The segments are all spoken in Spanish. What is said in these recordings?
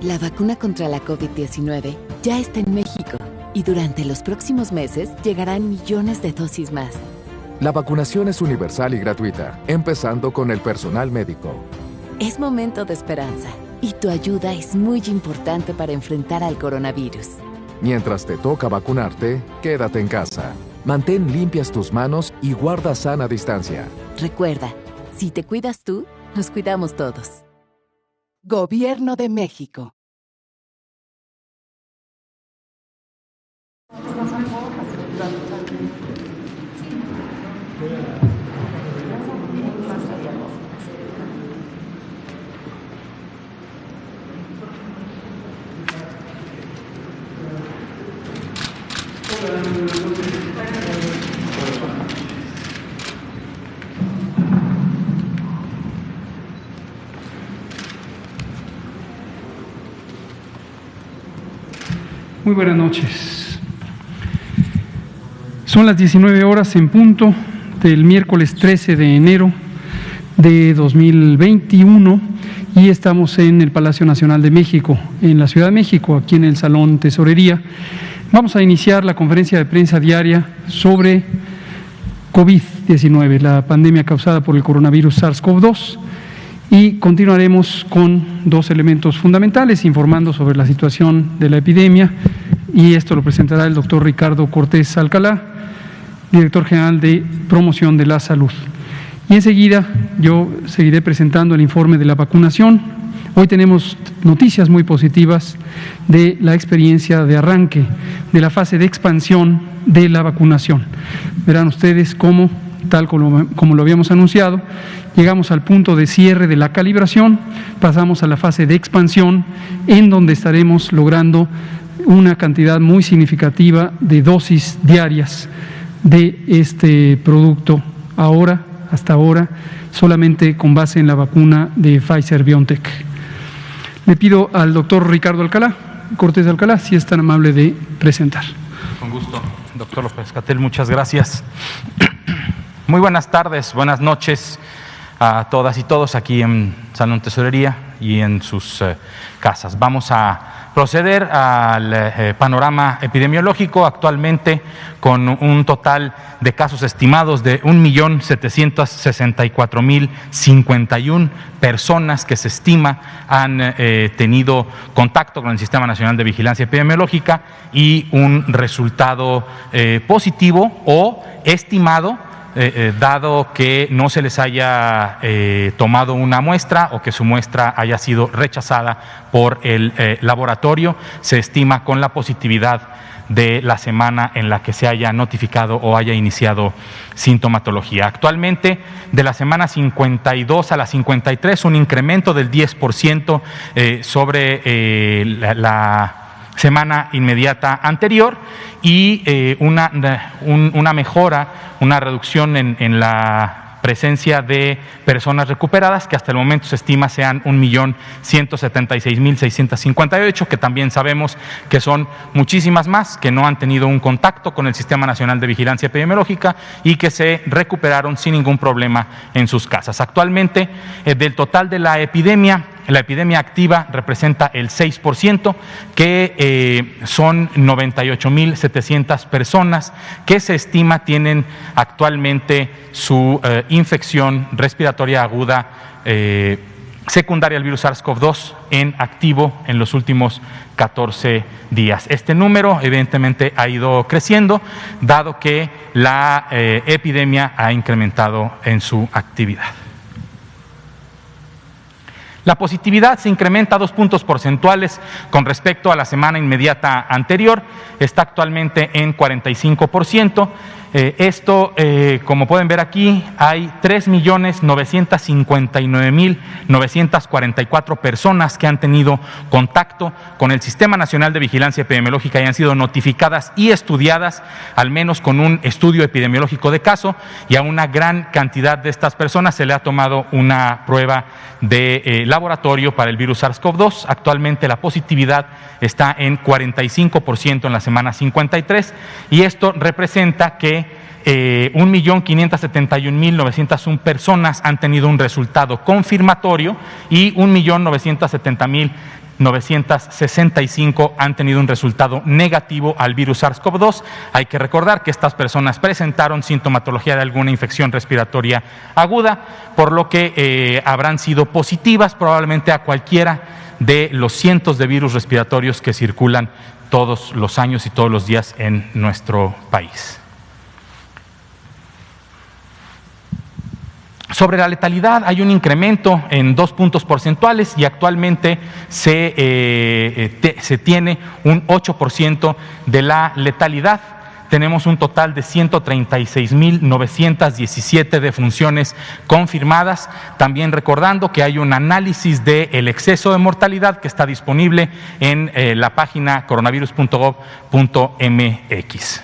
La vacuna contra la COVID-19 ya está en México y durante los próximos meses llegarán millones de dosis más. La vacunación es universal y gratuita, empezando con el personal médico. Es momento de esperanza y tu ayuda es muy importante para enfrentar al coronavirus. Mientras te toca vacunarte, quédate en casa. Mantén limpias tus manos y guarda sana distancia. Recuerda, si te cuidas tú, nos cuidamos todos. Gobierno de México. Muy buenas noches. Son las 19 horas en punto del miércoles 13 de enero de 2021 y estamos en el Palacio Nacional de México, en la Ciudad de México, aquí en el Salón Tesorería. Vamos a iniciar la conferencia de prensa diaria sobre COVID-19, la pandemia causada por el coronavirus SARS-CoV-2. Y continuaremos con dos elementos fundamentales, informando sobre la situación de la epidemia, y esto lo presentará el doctor Ricardo Cortés Alcalá, director general de Promoción de la Salud. Y enseguida yo seguiré presentando el informe de la vacunación. Hoy tenemos noticias muy positivas de la experiencia de arranque de la fase de expansión de la vacunación. Verán ustedes cómo, tal como lo habíamos anunciado, llegamos al punto de cierre de la calibración, pasamos a la fase de expansión, en donde estaremos logrando una cantidad muy significativa de dosis diarias de este producto hasta ahora, solamente con base en la vacuna de Pfizer-BioNTech. Le pido al doctor Ricardo Cortés Alcalá, si es tan amable de presentar. Con gusto, doctor López-Gatell, muchas gracias. Muy buenas tardes, buenas noches a todas y todos aquí en Salón Tesorería y en sus casas. Vamos a proceder al panorama epidemiológico, actualmente con un total de casos estimados de 1.764.051 personas que se estima han tenido contacto con el Sistema Nacional de Vigilancia Epidemiológica y un resultado positivo o estimado, dado que no se les haya tomado una muestra o que su muestra haya sido rechazada por el laboratorio. Se estima con la positividad de la semana en la que se haya notificado o haya iniciado sintomatología. Actualmente, de la semana 52 a la 53, un incremento del 10% sobre la semana inmediata anterior y una mejora, una reducción en la presencia de personas recuperadas, que hasta el momento se estima sean 1.176.658, que también sabemos que son muchísimas más que no han tenido un contacto con el Sistema Nacional de Vigilancia Epidemiológica y que se recuperaron sin ningún problema en sus casas. Actualmente, del total de la epidemia activa representa el 6%, que son 98.700 personas que se estima tienen actualmente su infección respiratoria aguda secundaria al virus SARS-CoV-2 en activo en los últimos 14 días. Este número evidentemente ha ido creciendo, dado que la epidemia ha incrementado en su actividad. La positividad se incrementa 2 puntos porcentuales con respecto a la semana inmediata anterior, está actualmente en 45%. Esto, como pueden ver aquí, hay 3.959.944 personas que han tenido contacto con el Sistema Nacional de Vigilancia Epidemiológica y han sido notificadas y estudiadas, al menos con un estudio epidemiológico de caso, y a una gran cantidad de estas personas se le ha tomado una prueba de laboratorio para el virus SARS-CoV-2. Actualmente la positividad está en 45% en la semana 53 y esto representa que 1.571.901 personas han tenido un resultado confirmatorio y 1.970.000 965 han tenido un resultado negativo al virus SARS-CoV-2. Hay que recordar que estas personas presentaron sintomatología de alguna infección respiratoria aguda, por lo que habrán sido positivas probablemente a cualquiera de los cientos de virus respiratorios que circulan todos los años y todos los días en nuestro país. Sobre la letalidad hay un incremento en 2 puntos porcentuales y actualmente se tiene un 8% de la letalidad. Tenemos un total de 136.917 defunciones confirmadas. También recordando que hay un análisis del exceso de mortalidad que está disponible en la página coronavirus.gov.mx.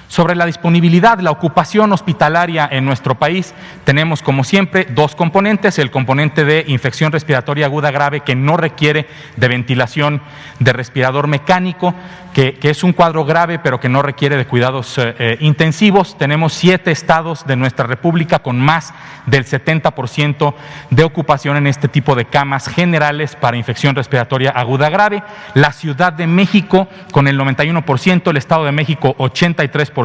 Sobre la disponibilidad, la ocupación hospitalaria en nuestro país, tenemos como siempre 2 componentes: el componente de infección respiratoria aguda grave que no requiere de ventilación de respirador mecánico, que es un cuadro grave pero que no requiere de cuidados intensivos. Tenemos 7 estados de nuestra república con más del 70% de ocupación en este tipo de camas generales para infección respiratoria aguda grave. La Ciudad de México con el 91%, el Estado de México 83%,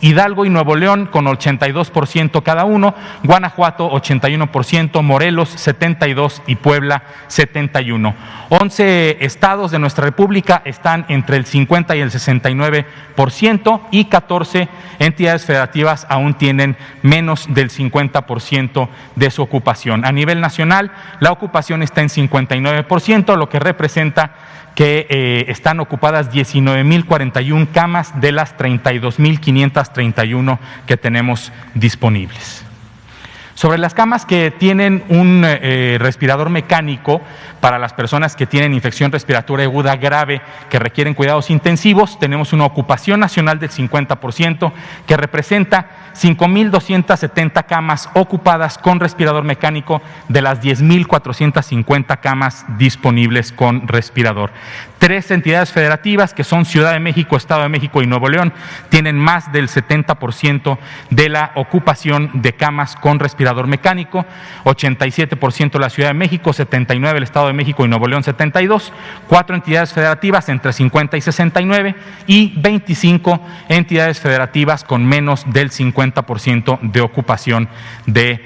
Hidalgo y Nuevo León con 82% cada uno, Guanajuato 81%, Morelos 72% y Puebla 71%. 11 estados de nuestra república están entre el 50 y el 69% y 14 entidades federativas aún tienen menos del 50% de su ocupación. A nivel nacional, la ocupación está en 59%, lo que representa que están ocupadas 19.041 camas de las 32.531 que tenemos disponibles. Sobre las camas que tienen un respirador mecánico para las personas que tienen infección respiratoria aguda grave que requieren cuidados intensivos, tenemos una ocupación nacional del 50% que representa 5.270 camas ocupadas con respirador mecánico de las 10.450 camas disponibles con respirador. 3 entidades federativas que son Ciudad de México, Estado de México y Nuevo León tienen más del 70% de la ocupación de camas con respirador mecánico, 87% la Ciudad de México, 79% el Estado de México y Nuevo León 72%, 4 entidades federativas entre 50 y 69 y 25 entidades federativas con menos del 50% de ocupación de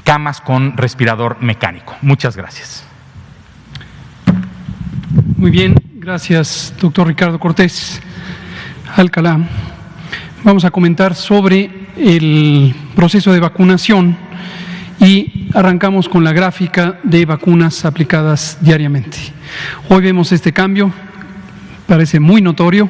camas con respirador mecánico. Muchas gracias. Muy bien, gracias, doctor Ricardo Cortés Alcalá. Vamos a comentar sobre el proceso de vacunación y arrancamos con la gráfica de vacunas aplicadas diariamente. Hoy vemos este cambio, parece muy notorio,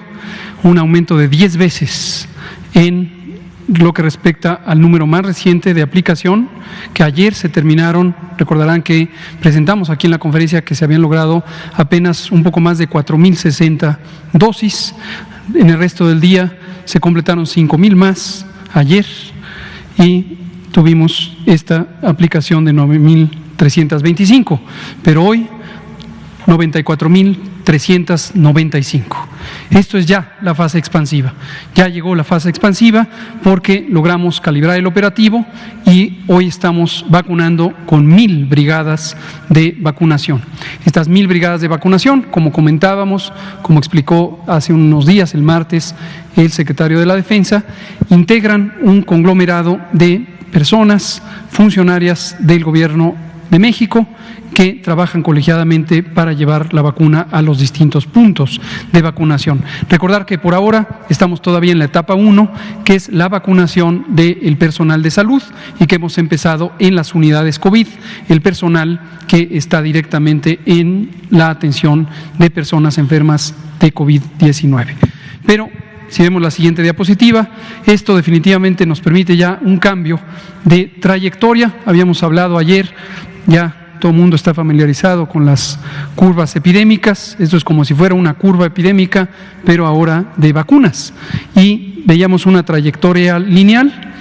un aumento de 10 veces en lo que respecta al número más reciente de aplicación, que ayer se terminaron. Recordarán que presentamos aquí en la conferencia que se habían logrado apenas un poco más de 4.060 dosis. En el resto del día se completaron 5.000 más ayer y tuvimos esta aplicación de 9.325, pero hoy 94.395. Esto es ya la fase expansiva. Ya llegó la fase expansiva porque logramos calibrar el operativo y hoy estamos vacunando con 1,000 brigadas de vacunación. Estas 1,000 brigadas de vacunación, como comentábamos, como explicó hace unos días, el martes, el secretario de la Defensa, integran un conglomerado de personas funcionarias del Gobierno de México que trabajan colegiadamente para llevar la vacuna a los distintos puntos de vacunación. Recordar que por ahora estamos todavía en la etapa 1, que es la vacunación del personal de salud y que hemos empezado en las unidades COVID, el personal que está directamente en la atención de personas enfermas de COVID-19. Pero si vemos la siguiente diapositiva, esto definitivamente nos permite ya un cambio de trayectoria. Habíamos hablado ayer, ya todo el mundo está familiarizado con las curvas epidémicas. Esto es como si fuera una curva epidémica, pero ahora de vacunas. Y veíamos una trayectoria lineal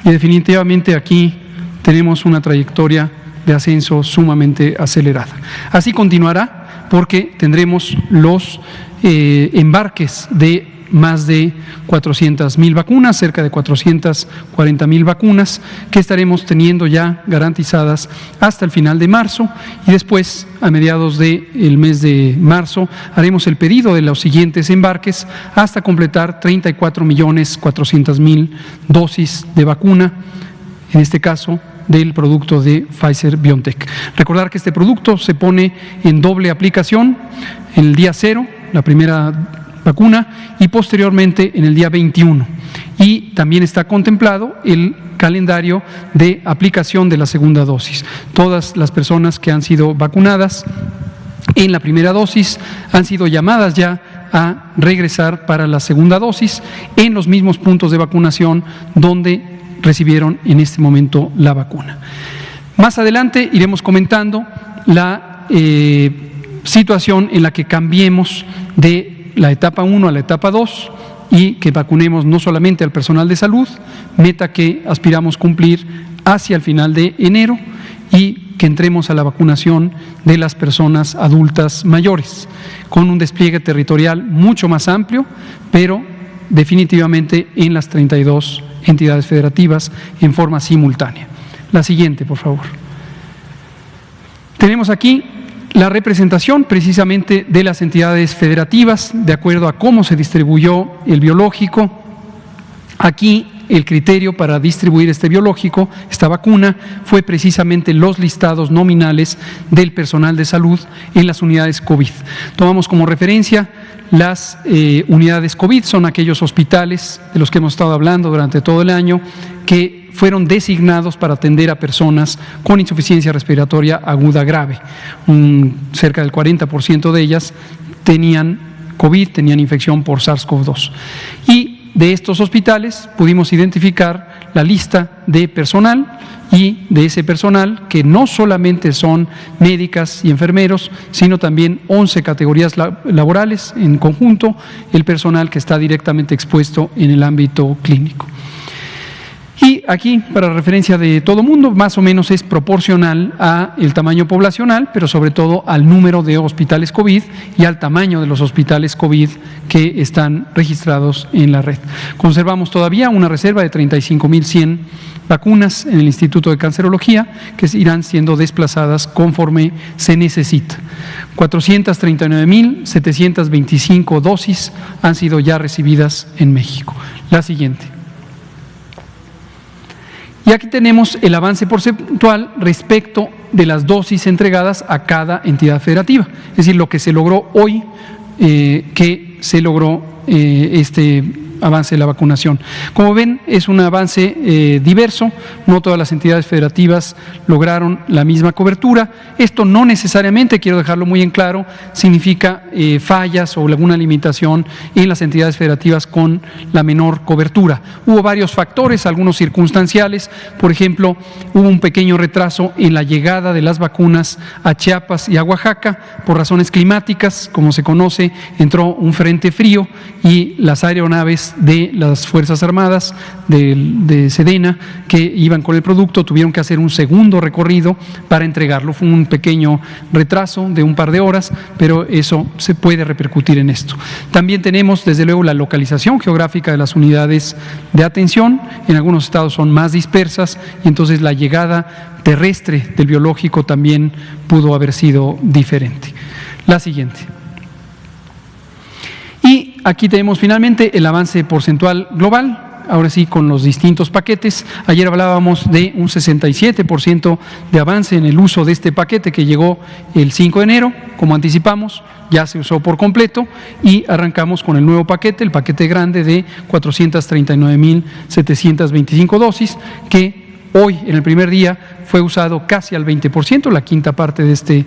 y definitivamente aquí tenemos una trayectoria de ascenso sumamente acelerada. Así continuará porque tendremos los embarques de más de 400,000 vacunas, cerca de 440,000 vacunas que estaremos teniendo ya garantizadas hasta el final de marzo, y después, a mediados del mes de marzo, haremos el pedido de los siguientes embarques hasta completar 34,400,000 dosis de vacuna, en este caso del producto de Pfizer-BioNTech. Recordar que este producto se pone en doble aplicación en el día 0, la primera vacuna, y posteriormente en el día 21. Y también está contemplado el calendario de aplicación de la segunda dosis. Todas las personas que han sido vacunadas en la primera dosis han sido llamadas ya a regresar para la segunda dosis en los mismos puntos de vacunación donde recibieron en este momento la vacuna. Más adelante iremos comentando la situación en la que cambiemos de la etapa 1 a la etapa 2 y que vacunemos no solamente al personal de salud, meta que aspiramos cumplir hacia el final de enero, y que entremos a la vacunación de las personas adultas mayores, con un despliegue territorial mucho más amplio, pero definitivamente en las 32 entidades federativas en forma simultánea. La siguiente, por favor. Tenemos aquí la representación precisamente de las entidades federativas de acuerdo a cómo se distribuyó el biológico. Aquí el criterio para distribuir este biológico, esta vacuna, fue precisamente los listados nominales del personal de salud en las unidades COVID. Tomamos como referencia las unidades COVID, son aquellos hospitales de los que hemos estado hablando durante todo el año, que fueron designados para atender a personas con insuficiencia respiratoria aguda grave. Cerca del 40% de ellas tenían COVID, tenían infección por SARS-CoV-2. Y de estos hospitales pudimos identificar la lista de personal, y de ese personal, que no solamente son médicas y enfermeros, sino también 11 categorías laborales en conjunto, el personal que está directamente expuesto en el ámbito clínico. Y aquí, para referencia de todo mundo, más o menos es proporcional al tamaño poblacional, pero sobre todo al número de hospitales COVID y al tamaño de los hospitales COVID que están registrados en la red. Conservamos todavía una reserva de 35,100 vacunas en el Instituto de Cancerología, que irán siendo desplazadas conforme se necesita. 439,725 dosis han sido ya recibidas en México. La siguiente. Y aquí tenemos el avance porcentual respecto de las dosis entregadas a cada entidad federativa, es decir, lo que se logró hoy, que se logró este avance de la vacunación. Como ven, es un avance diverso, no todas las entidades federativas lograron la misma cobertura. Esto no necesariamente, quiero dejarlo muy en claro, significa fallas o alguna limitación en las entidades federativas con la menor cobertura. Hubo varios factores, algunos circunstanciales. Por ejemplo, hubo un pequeño retraso en la llegada de las vacunas a Chiapas y a Oaxaca por razones climáticas. Como se conoce, entró un frente frío y las aeronaves de las Fuerzas Armadas de Sedena que iban con el producto tuvieron que hacer un segundo recorrido para entregarlo. Fue un pequeño retraso de un par de horas, pero eso se puede repercutir en esto. También tenemos, desde luego, la localización geográfica de las unidades de atención. En algunos estados son más dispersas y entonces la llegada terrestre del biológico también pudo haber sido diferente. La siguiente. Y aquí tenemos finalmente el avance porcentual global, ahora sí con los distintos paquetes. Ayer hablábamos de un 67% de avance en el uso de este paquete que llegó el 5 de enero, como anticipamos, ya se usó por completo y arrancamos con el nuevo paquete, el paquete grande de 439,725 dosis, que hoy en el primer día fue usado casi al 20%, la quinta parte de este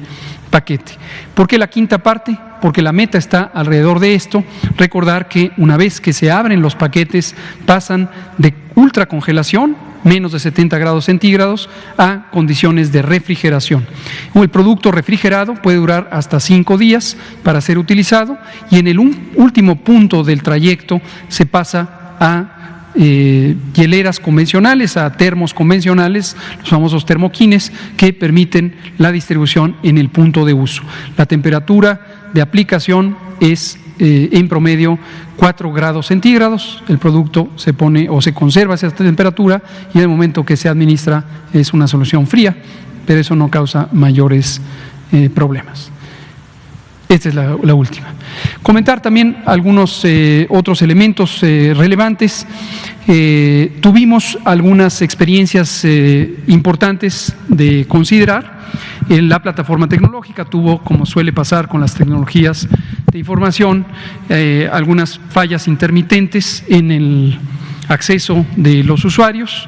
paquete. ¿Por qué la quinta parte? Porque la meta está alrededor de esto. Recordar que una vez que se abren los paquetes pasan de ultracongelación, menos de 70 grados centígrados, a condiciones de refrigeración. El producto refrigerado puede durar hasta 5 días para ser utilizado y en el último punto del trayecto se pasa a hieleras convencionales, a termos convencionales, los famosos termoquines, que permiten la distribución en el punto de uso. La temperatura de aplicación es en promedio 4 grados centígrados. El producto se pone o se conserva a esa temperatura y en el momento que se administra es una solución fría, pero eso no causa mayores problemas. Esta es la última. Comentar también algunos otros elementos relevantes. Tuvimos algunas experiencias importantes de considerar. La plataforma tecnológica tuvo, como suele pasar con las tecnologías de información, algunas fallas intermitentes en el acceso de los usuarios.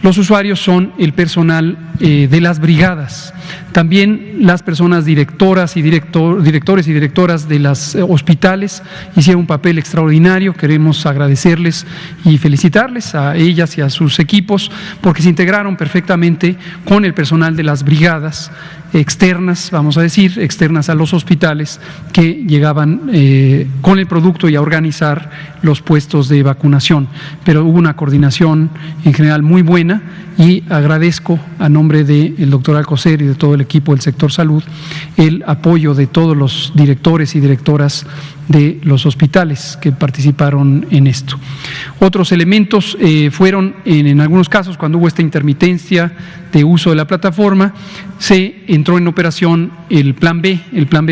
Los usuarios son el personal de las brigadas, también las personas directoras y directores y directoras de los hospitales hicieron un papel extraordinario. Queremos agradecerles y felicitarles a ellas y a sus equipos porque se integraron perfectamente con el personal de las brigadas externas, vamos a decir, externas a los hospitales que llegaban con el producto y a organizar los puestos de vacunación. Pero hubo una coordinación en general muy buena y agradezco a nombre del doctor Alcocer y de todo el equipo del sector salud el apoyo de todos los directores y directoras de los hospitales que participaron en esto. Otros elementos fueron, en algunos casos, cuando hubo esta intermitencia de uso de la plataforma, se entró en operación el plan B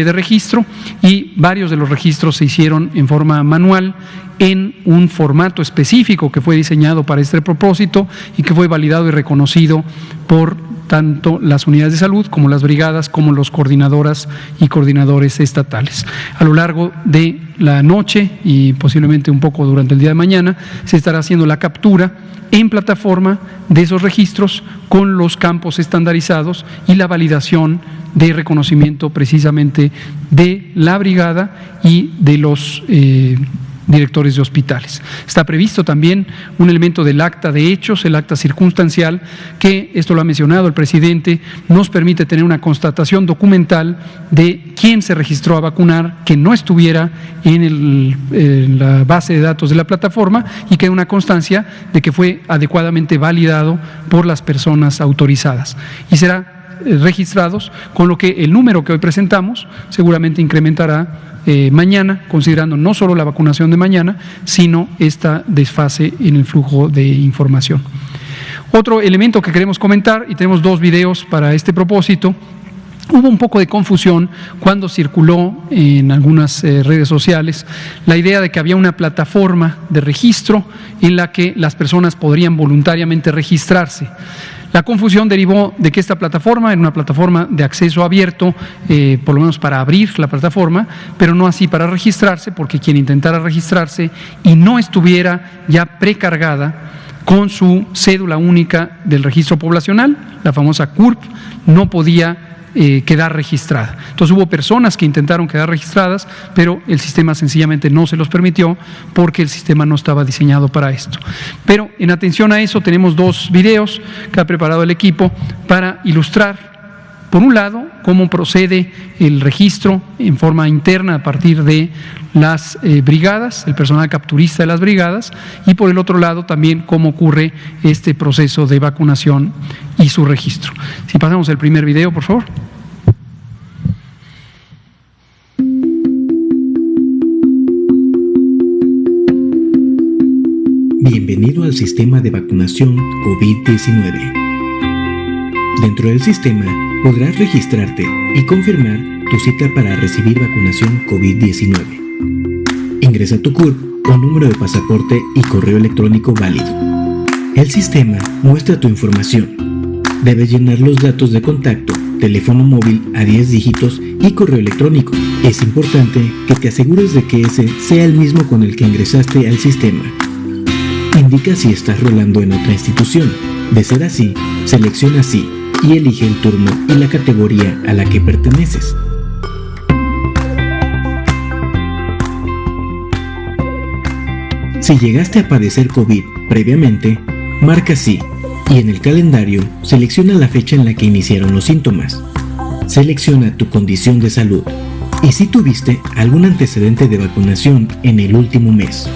de registro, y varios de los registros se hicieron en forma manual en un formato específico que fue diseñado para este propósito y que fue validado y reconocido por tanto las unidades de salud como las brigadas, como los coordinadoras y coordinadores estatales. A lo largo de la noche y posiblemente un poco durante el día de mañana se estará haciendo la captura en plataforma de esos registros con los campos estandarizados y la validación de reconocimiento precisamente de la brigada y de los directores de hospitales. Está previsto también un elemento del acta de hechos, el acta circunstancial, que, esto lo ha mencionado el presidente, nos permite tener una constatación documental de quién se registró a vacunar, que no estuviera en la base de datos de la plataforma y que haya una constancia de que fue adecuadamente validado por las personas autorizadas. Y será registrados, con lo que el número que hoy presentamos seguramente incrementará mañana, considerando no solo la vacunación de mañana, sino esta desfase en el flujo de información. Otro elemento que queremos comentar, y tenemos 2 videos para este propósito. Hubo un poco de confusión cuando circuló en algunas redes sociales la idea de que había una plataforma de registro en la que las personas podrían voluntariamente registrarse. La confusión derivó de que esta plataforma era una plataforma de acceso abierto, por lo menos para abrir la plataforma, pero no así para registrarse, porque quien intentara registrarse y no estuviera ya precargada con su cédula única del registro poblacional, la famosa CURP, no podía quedar registrada. Entonces hubo personas que intentaron quedar registradas, pero el sistema sencillamente no se los permitió porque el sistema no estaba diseñado para esto. Pero en atención a eso tenemos 2 videos que ha preparado el equipo para ilustrar, por un lado, cómo procede el registro en forma interna a partir de las brigadas, el personal capturista de las brigadas, y por el otro lado también cómo ocurre este proceso de vacunación y su registro. Si pasamos el primer video, por favor. Bienvenido al sistema de vacunación COVID-19. Dentro del sistema podrás registrarte y confirmar tu cita para recibir vacunación COVID-19. Ingresa tu CURP o número de pasaporte y correo electrónico válido. El sistema muestra tu información. Debes llenar los datos de contacto, teléfono móvil a 10 dígitos y correo electrónico. Es importante que te asegures de que ese sea el mismo con el que ingresaste al sistema. Indica si estás rolando en otra institución. De ser así, selecciona sí y elige el turno y la categoría a la que perteneces. Si llegaste a padecer COVID previamente, marca sí y en el calendario selecciona la fecha en la que iniciaron los síntomas. Selecciona tu condición de salud y si tuviste algún antecedente de vacunación en el último mes.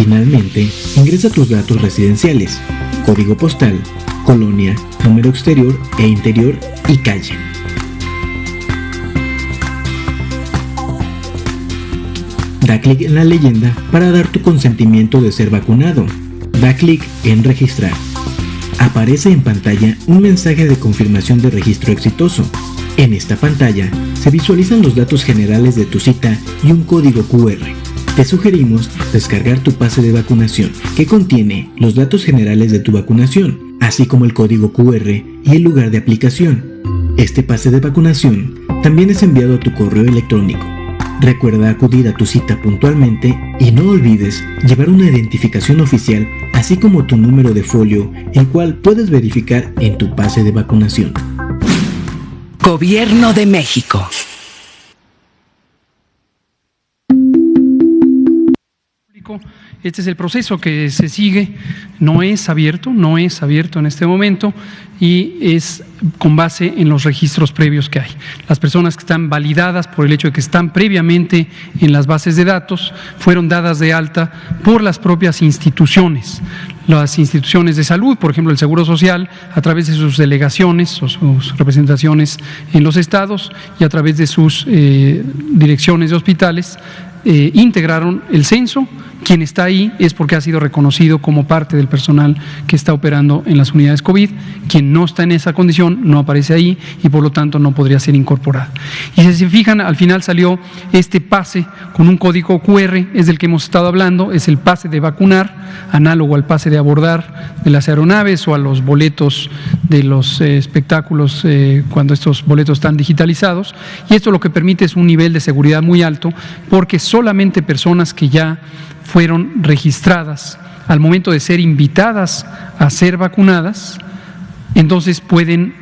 Finalmente, ingresa tus datos residenciales, código postal, colonia, número exterior e interior y calle. Da clic en la leyenda para dar tu consentimiento de ser vacunado. Da clic en registrar. Aparece en pantalla un mensaje de confirmación de registro exitoso. En esta pantalla se visualizan los datos generales de tu cita y un código QR. Te sugerimos descargar tu pase de vacunación, que contiene los datos generales de tu vacunación, así como el código QR y el lugar de aplicación. Este pase de vacunación también es enviado a tu correo electrónico. Recuerda acudir a tu cita puntualmente y no olvides llevar una identificación oficial, así como tu número de folio, el cual puedes verificar en tu pase de vacunación. Gobierno de México. Este es el proceso que se sigue, no es abierto en este momento y es con base en los registros previos que hay. Las personas que están validadas por el hecho de que están previamente en las bases de datos fueron dadas de alta por las propias instituciones. Las instituciones de salud, por ejemplo el Seguro Social, a través de sus delegaciones o sus representaciones en los estados y a través de sus direcciones de hospitales, integraron el censo. Quien está ahí es porque ha sido reconocido como parte del personal que está operando en las unidades COVID. Quien no está en esa condición no aparece ahí y por lo tanto no podría ser incorporado. Y si se fijan, al final salió este pase con un código QR, es del que hemos estado hablando, es el pase de vacunar, análogo al pase de abordar de las aeronaves o a los boletos de los espectáculos cuando estos boletos están digitalizados. Y esto lo que permite es un nivel de seguridad muy alto, porque solamente personas que ya fueron registradas al momento de ser invitadas a ser vacunadas, entonces pueden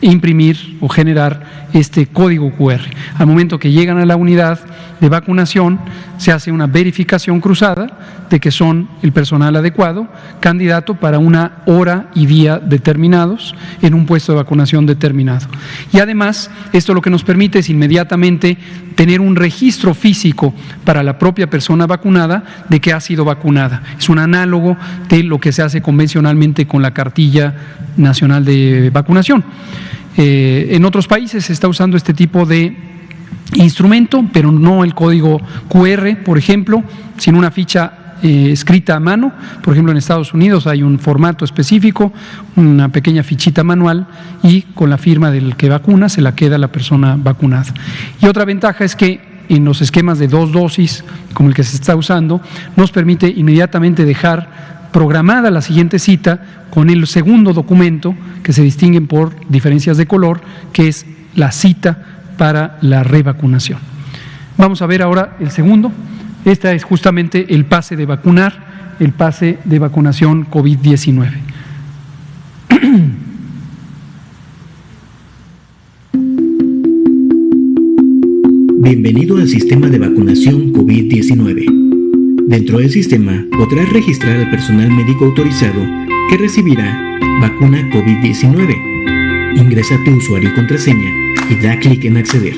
imprimir o generar este código QR. Al momento que llegan a la unidad de vacunación, se hace una verificación cruzada de que son el personal adecuado, candidato para una hora y día determinados en un puesto de vacunación determinado. Y además, esto lo que nos permite es inmediatamente tener un registro físico para la propia persona vacunada de que ha sido vacunada. Es un análogo de lo que se hace convencionalmente con la cartilla nacional de vacunación. En otros países se está usando este tipo de instrumento, pero no el código QR, por ejemplo, sino una ficha escrita a mano. Por ejemplo, en Estados Unidos hay un formato específico, una pequeña fichita manual, y con la firma del que vacuna se la queda la persona vacunada. Y otra ventaja es que en los esquemas de 2 dosis, como el que se está usando, nos permite inmediatamente dejar programada la siguiente cita con el segundo documento, que se distinguen por diferencias de color, que es la cita para la revacunación. Vamos a ver ahora el segundo. Este es justamente el pase de vacunar, el pase de vacunación COVID-19. Bienvenido al sistema de vacunación COVID-19. Dentro del sistema podrás registrar al personal médico autorizado que recibirá vacuna COVID-19. Ingresa tu usuario y contraseña y da clic en acceder.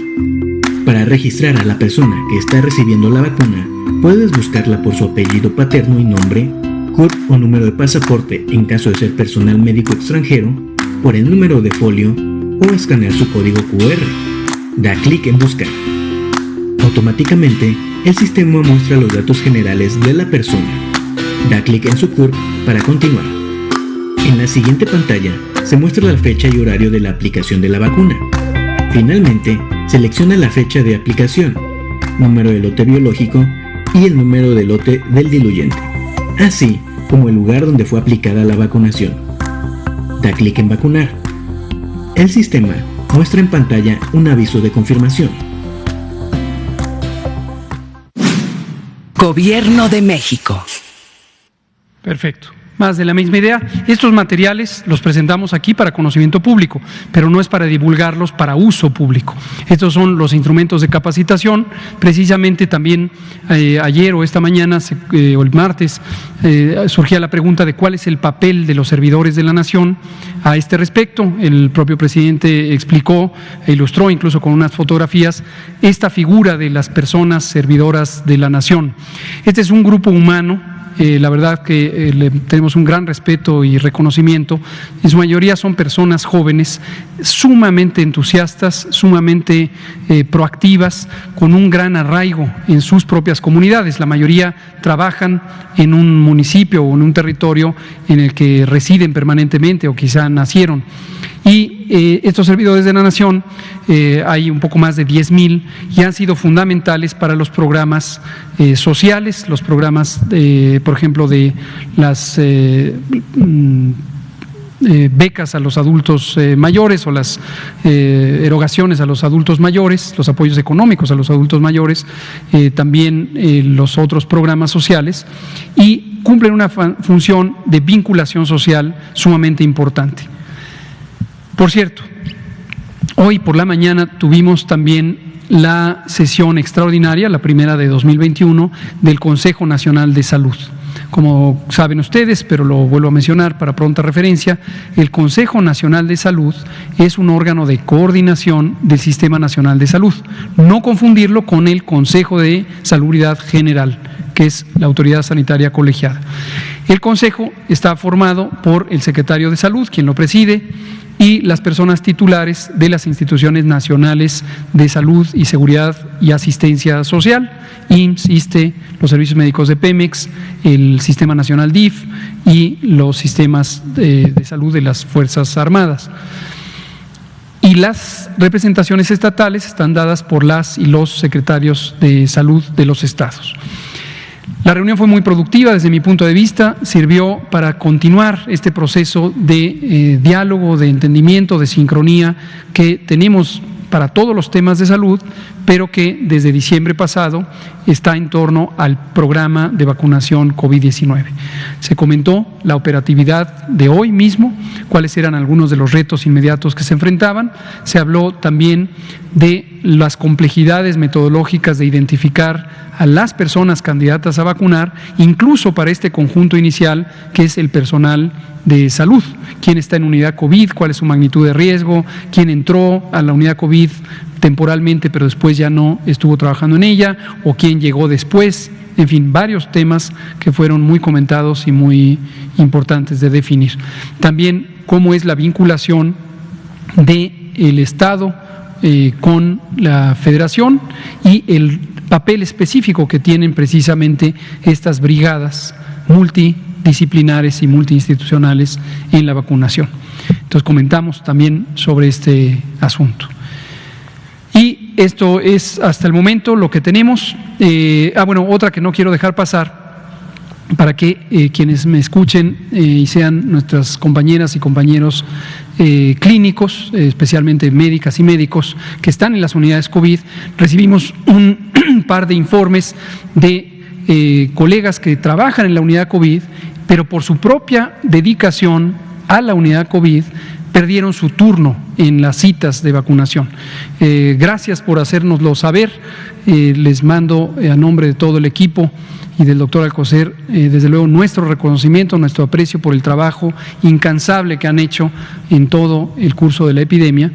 Para registrar a la persona que está recibiendo la vacuna, puedes buscarla por su apellido paterno y nombre, CURP o número de pasaporte en caso de ser personal médico extranjero, por el número de folio o escanear su código QR. Da clic en buscar. Automáticamente, el sistema muestra los datos generales de la persona. Da clic en su CURP para continuar. En la siguiente pantalla se muestra la fecha y horario de la aplicación de la vacuna. Finalmente, selecciona la fecha de aplicación, número de lote biológico y el número de lote del diluyente, así como el lugar donde fue aplicada la vacunación. Da clic en vacunar. El sistema muestra en pantalla un aviso de confirmación. Gobierno de México. Perfecto. Más de la misma idea. Estos materiales los presentamos aquí para conocimiento público, pero no es para divulgarlos para uso público. Estos son los instrumentos de capacitación. Precisamente también ayer o esta mañana o el martes surgía la pregunta de cuál es el papel de los servidores de la nación a este respecto. El propio presidente explicó e ilustró incluso con unas fotografías esta figura de las personas servidoras de la nación. Este es un grupo humano la verdad que le tenemos un gran respeto y reconocimiento. En su mayoría son personas jóvenes, sumamente entusiastas, sumamente proactivas, con un gran arraigo en sus propias comunidades. La mayoría trabajan en un municipio o en un territorio en el que residen permanentemente o quizá nacieron. Y estos servidores de la Nación, hay un poco más de 10,000 y han sido fundamentales para los programas sociales, los programas, por ejemplo, de las becas a los adultos mayores o las erogaciones a los adultos mayores, los apoyos económicos a los adultos mayores, también los otros programas sociales, y cumplen una función de vinculación social sumamente importante. Por cierto, hoy por la mañana tuvimos también la sesión extraordinaria, la primera de 2021, del Consejo Nacional de Salud. Como saben ustedes, pero lo vuelvo a mencionar para pronta referencia, el Consejo Nacional de Salud es un órgano de coordinación del Sistema Nacional de Salud. No confundirlo con el Consejo de Salubridad General, que es la autoridad sanitaria colegiada. El Consejo está formado por el secretario de Salud, quien lo preside, y las personas titulares de las instituciones nacionales de salud y seguridad y asistencia social, IMSS, ISSSTE, los servicios médicos de Pemex, el Sistema Nacional DIF y los sistemas de salud de las Fuerzas Armadas. Y las representaciones estatales están dadas por las y los secretarios de salud de los estados. La reunión fue muy productiva desde mi punto de vista, sirvió para continuar este proceso de diálogo, de entendimiento, de sincronía que tenemos para todos los temas de salud, pero que desde diciembre pasado está en torno al programa de vacunación COVID-19. Se comentó la operatividad de hoy mismo, cuáles eran algunos de los retos inmediatos que se enfrentaban. Se habló también de las complejidades metodológicas de identificar a las personas candidatas a vacunar, incluso para este conjunto inicial que es el personal de salud, quién está en unidad COVID, cuál es su magnitud de riesgo, quién entró a la unidad COVID temporalmente pero después ya no estuvo trabajando en ella, o quién llegó después, en fin, varios temas que fueron muy comentados y muy importantes de definir. También cómo es la vinculación del Estado con la Federación y el papel específico que tienen precisamente estas brigadas multidisciplinares y multiinstitucionales en la vacunación. Entonces comentamos también sobre este asunto. Y esto es hasta el momento lo que tenemos. Otra que no quiero dejar pasar, para que quienes me escuchen y sean nuestras compañeras y compañeros clínicos, especialmente médicas y médicos que están en las unidades COVID, recibimos un par de informes de colegas que trabajan en la unidad COVID, pero por su propia dedicación a la unidad COVID perdieron su turno en las citas de vacunación. Gracias por hacérnoslo saber. Les mando a nombre de todo el equipo y del doctor Alcocer, desde luego nuestro reconocimiento, nuestro aprecio por el trabajo incansable que han hecho en todo el curso de la epidemia,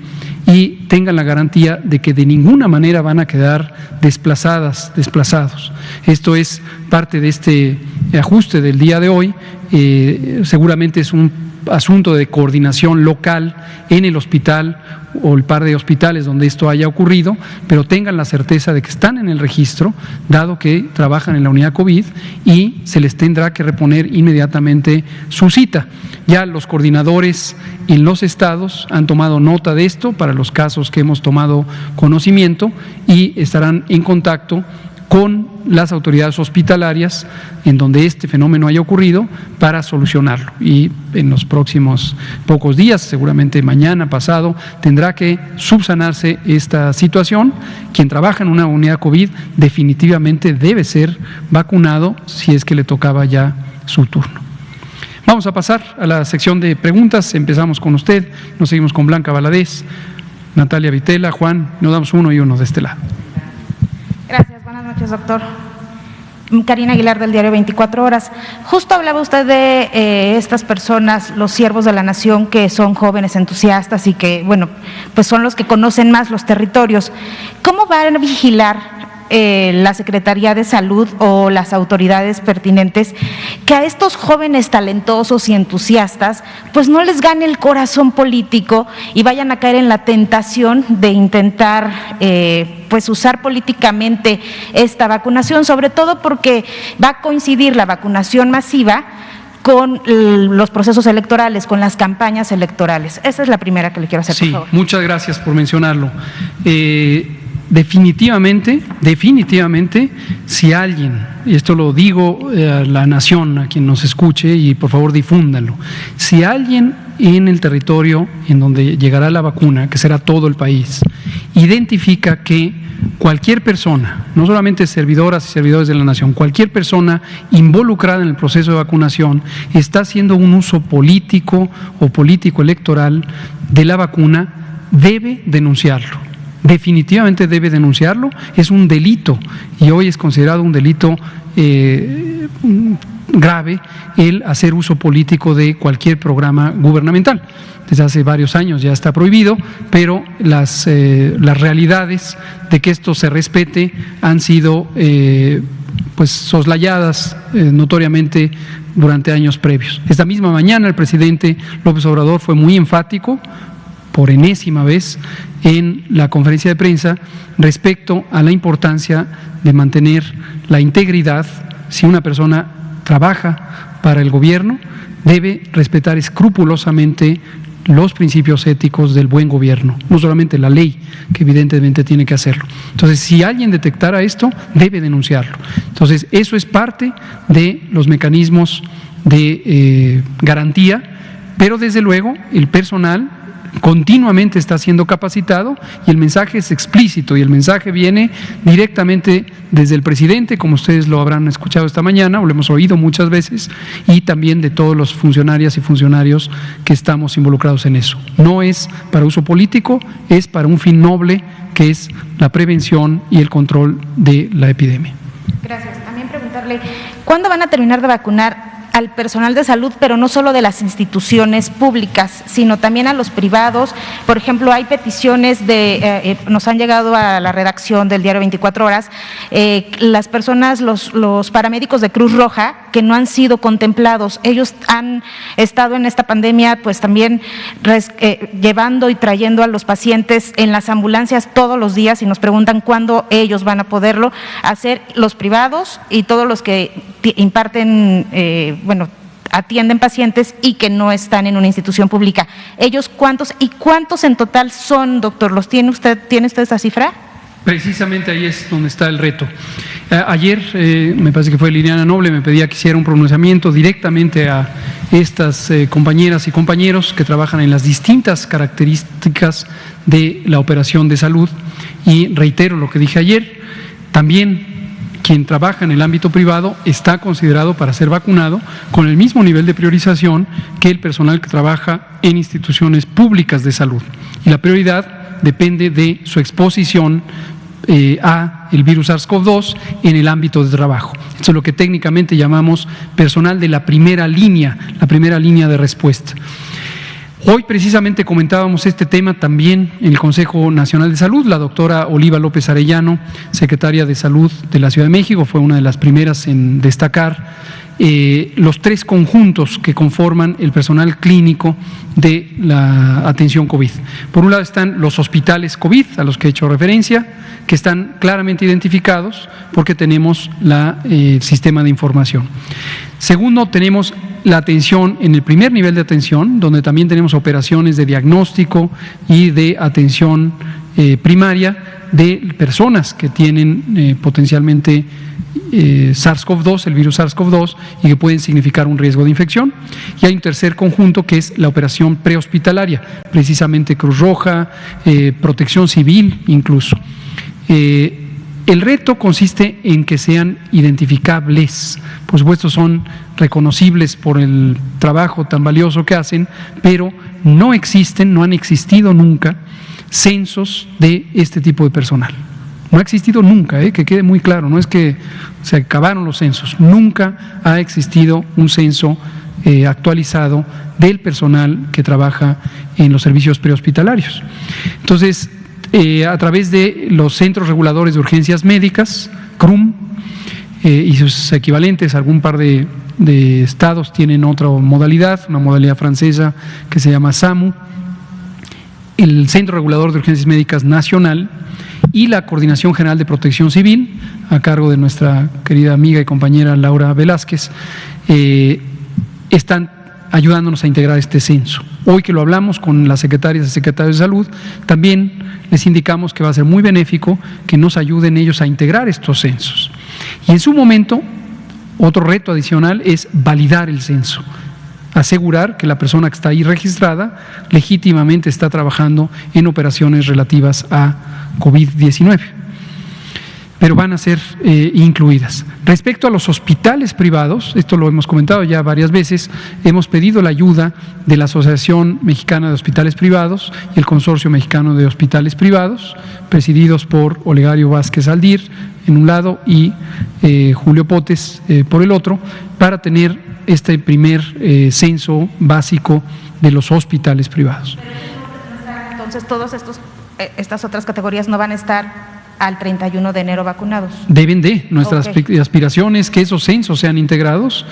y tengan la garantía de que de ninguna manera van a quedar desplazados. Esto es parte de este ajuste del día de hoy. Seguramente es un asunto de coordinación local en el hospital o el par de hospitales donde esto haya ocurrido, pero tengan la certeza de que están en el registro, dado que trabajan en la unidad COVID, y se les tendrá que reponer inmediatamente su cita. Ya los coordinadores en los estados han tomado nota de esto para los casos que hemos tomado conocimiento y estarán en contacto con las autoridades hospitalarias en donde este fenómeno haya ocurrido para solucionarlo. Y en los próximos pocos días, seguramente mañana, pasado, tendrá que subsanarse esta situación. Quien trabaja en una unidad COVID definitivamente debe ser vacunado si es que le tocaba ya su turno. Vamos a pasar a la sección de preguntas. Empezamos con usted, nos seguimos con Blanca Valadez, Natalia Vitela, Juan, nos damos uno y uno de este lado. Gracias, buenas noches, doctor. Karina Aguilar, del diario 24 Horas. Justo hablaba usted de estas personas, los siervos de la nación, que son jóvenes entusiastas y que, bueno, pues son los que conocen más los territorios. ¿Cómo van a vigilar la Secretaría de Salud o las autoridades pertinentes que a estos jóvenes talentosos y entusiastas pues no les gane el corazón político y vayan a caer en la tentación de intentar pues usar políticamente esta vacunación, sobre todo porque va a coincidir la vacunación masiva con los procesos electorales, con las campañas electorales. Esa es la primera que le quiero hacer, por favor. Muchas gracias por mencionarlo. Definitivamente, si alguien, y esto lo digo a la nación, a quien nos escuche, y por favor difúndanlo, si alguien en el territorio en donde llegará la vacuna, que será todo el país, identifica que cualquier persona, no solamente servidoras y servidores de la nación, cualquier persona involucrada en el proceso de vacunación está haciendo un uso político o político-electoral de la vacuna, debe denunciarlo. Definitivamente debe denunciarlo, es un delito y hoy es considerado un delito grave el hacer uso político de cualquier programa gubernamental. Desde hace varios años ya está prohibido, pero las realidades de que esto se respete han sido pues soslayadas notoriamente durante años previos. Esta misma mañana el presidente López Obrador fue muy enfático, por enésima vez, en la conferencia de prensa respecto a la importancia de mantener la integridad. Si una persona trabaja para el gobierno, debe respetar escrupulosamente los principios éticos del buen gobierno, no solamente la ley, que evidentemente tiene que hacerlo. Entonces, si alguien detectara esto, debe denunciarlo. Entonces, eso es parte de los mecanismos de garantía, pero desde luego el personal continuamente está siendo capacitado y el mensaje es explícito y el mensaje viene directamente desde el presidente, como ustedes lo habrán escuchado esta mañana o lo hemos oído muchas veces, y también de todos los funcionarias y funcionarios que estamos involucrados en eso. No es para uso político, es para un fin noble que es la prevención y el control de la epidemia. Gracias. También preguntarle, ¿cuándo van a terminar de vacunar al personal de salud, pero no solo de las instituciones públicas, sino también a los privados? Por ejemplo, hay peticiones nos han llegado a la redacción del diario 24 Horas, las personas, los paramédicos de Cruz Roja, que no han sido contemplados. Ellos han estado en esta pandemia, pues también llevando y trayendo a los pacientes en las ambulancias todos los días, y nos preguntan cuándo ellos van a poderlo hacer, los privados y todos los que imparten atienden pacientes y que no están en una institución pública. ¿Ellos cuántos en total son, doctor? ¿Tiene usted esa cifra? Precisamente ahí es donde está el reto. Ayer, me parece que fue Liliana Noble, me pedía que hiciera un pronunciamiento directamente a estas compañeras y compañeros que trabajan en las distintas características de la operación de salud, y reitero lo que dije ayer, también quien trabaja en el ámbito privado está considerado para ser vacunado con el mismo nivel de priorización que el personal que trabaja en instituciones públicas de salud. Y la prioridad depende de su exposición a el virus SARS-CoV-2 en el ámbito de trabajo. Eso es lo que técnicamente llamamos personal de la primera línea de respuesta. Hoy precisamente comentábamos este tema también en el Consejo Nacional de Salud. La doctora Oliva López Arellano, secretaria de Salud de la Ciudad de México, fue una de las primeras en destacar los tres conjuntos que conforman el personal clínico de la atención COVID. Por un lado están los hospitales COVID, a los que he hecho referencia, que están claramente identificados porque tenemos el sistema de información. Segundo, tenemos la atención en el primer nivel de atención, donde también tenemos operaciones de diagnóstico y de atención primaria de personas que tienen potencialmente SARS-CoV-2, el virus SARS-CoV-2, y que pueden significar un riesgo de infección. Y hay un tercer conjunto que es la operación prehospitalaria, precisamente Cruz Roja, Protección Civil incluso. El reto consiste en que sean identificables, por supuesto son reconocibles por el trabajo tan valioso que hacen, pero no han existido nunca censos de este tipo de personal. No ha existido nunca, que quede muy claro, no es que se acabaron los censos, nunca ha existido un censo actualizado del personal que trabaja en los servicios prehospitalarios. Entonces, a través de los Centros Reguladores de Urgencias Médicas, CRUM, y sus equivalentes. Algún par de estados tienen otra modalidad, una modalidad francesa que se llama SAMU, el Centro Regulador de Urgencias Médicas Nacional y la Coordinación General de Protección Civil, a cargo de nuestra querida amiga y compañera Laura Velázquez, están ayudándonos a integrar este censo. Hoy que lo hablamos con las secretarias y secretarios de salud, también les indicamos que va a ser muy benéfico que nos ayuden ellos a integrar estos censos. Y en su momento, otro reto adicional es validar el censo, asegurar que la persona que está ahí registrada legítimamente está trabajando en operaciones relativas a COVID-19. Pero van a ser incluidas. Respecto a los hospitales privados, esto lo hemos comentado ya varias veces, hemos pedido la ayuda de la Asociación Mexicana de Hospitales Privados y el Consorcio Mexicano de Hospitales Privados, presididos por Olegario Vázquez Aldir en un lado y Julio Potes por el otro, para tener este primer censo básico de los hospitales privados. Entonces, todas estas otras categorías no van a estar al 31 de enero vacunados. Deben de. Nuestra aspiración es que esos censos sean integrados.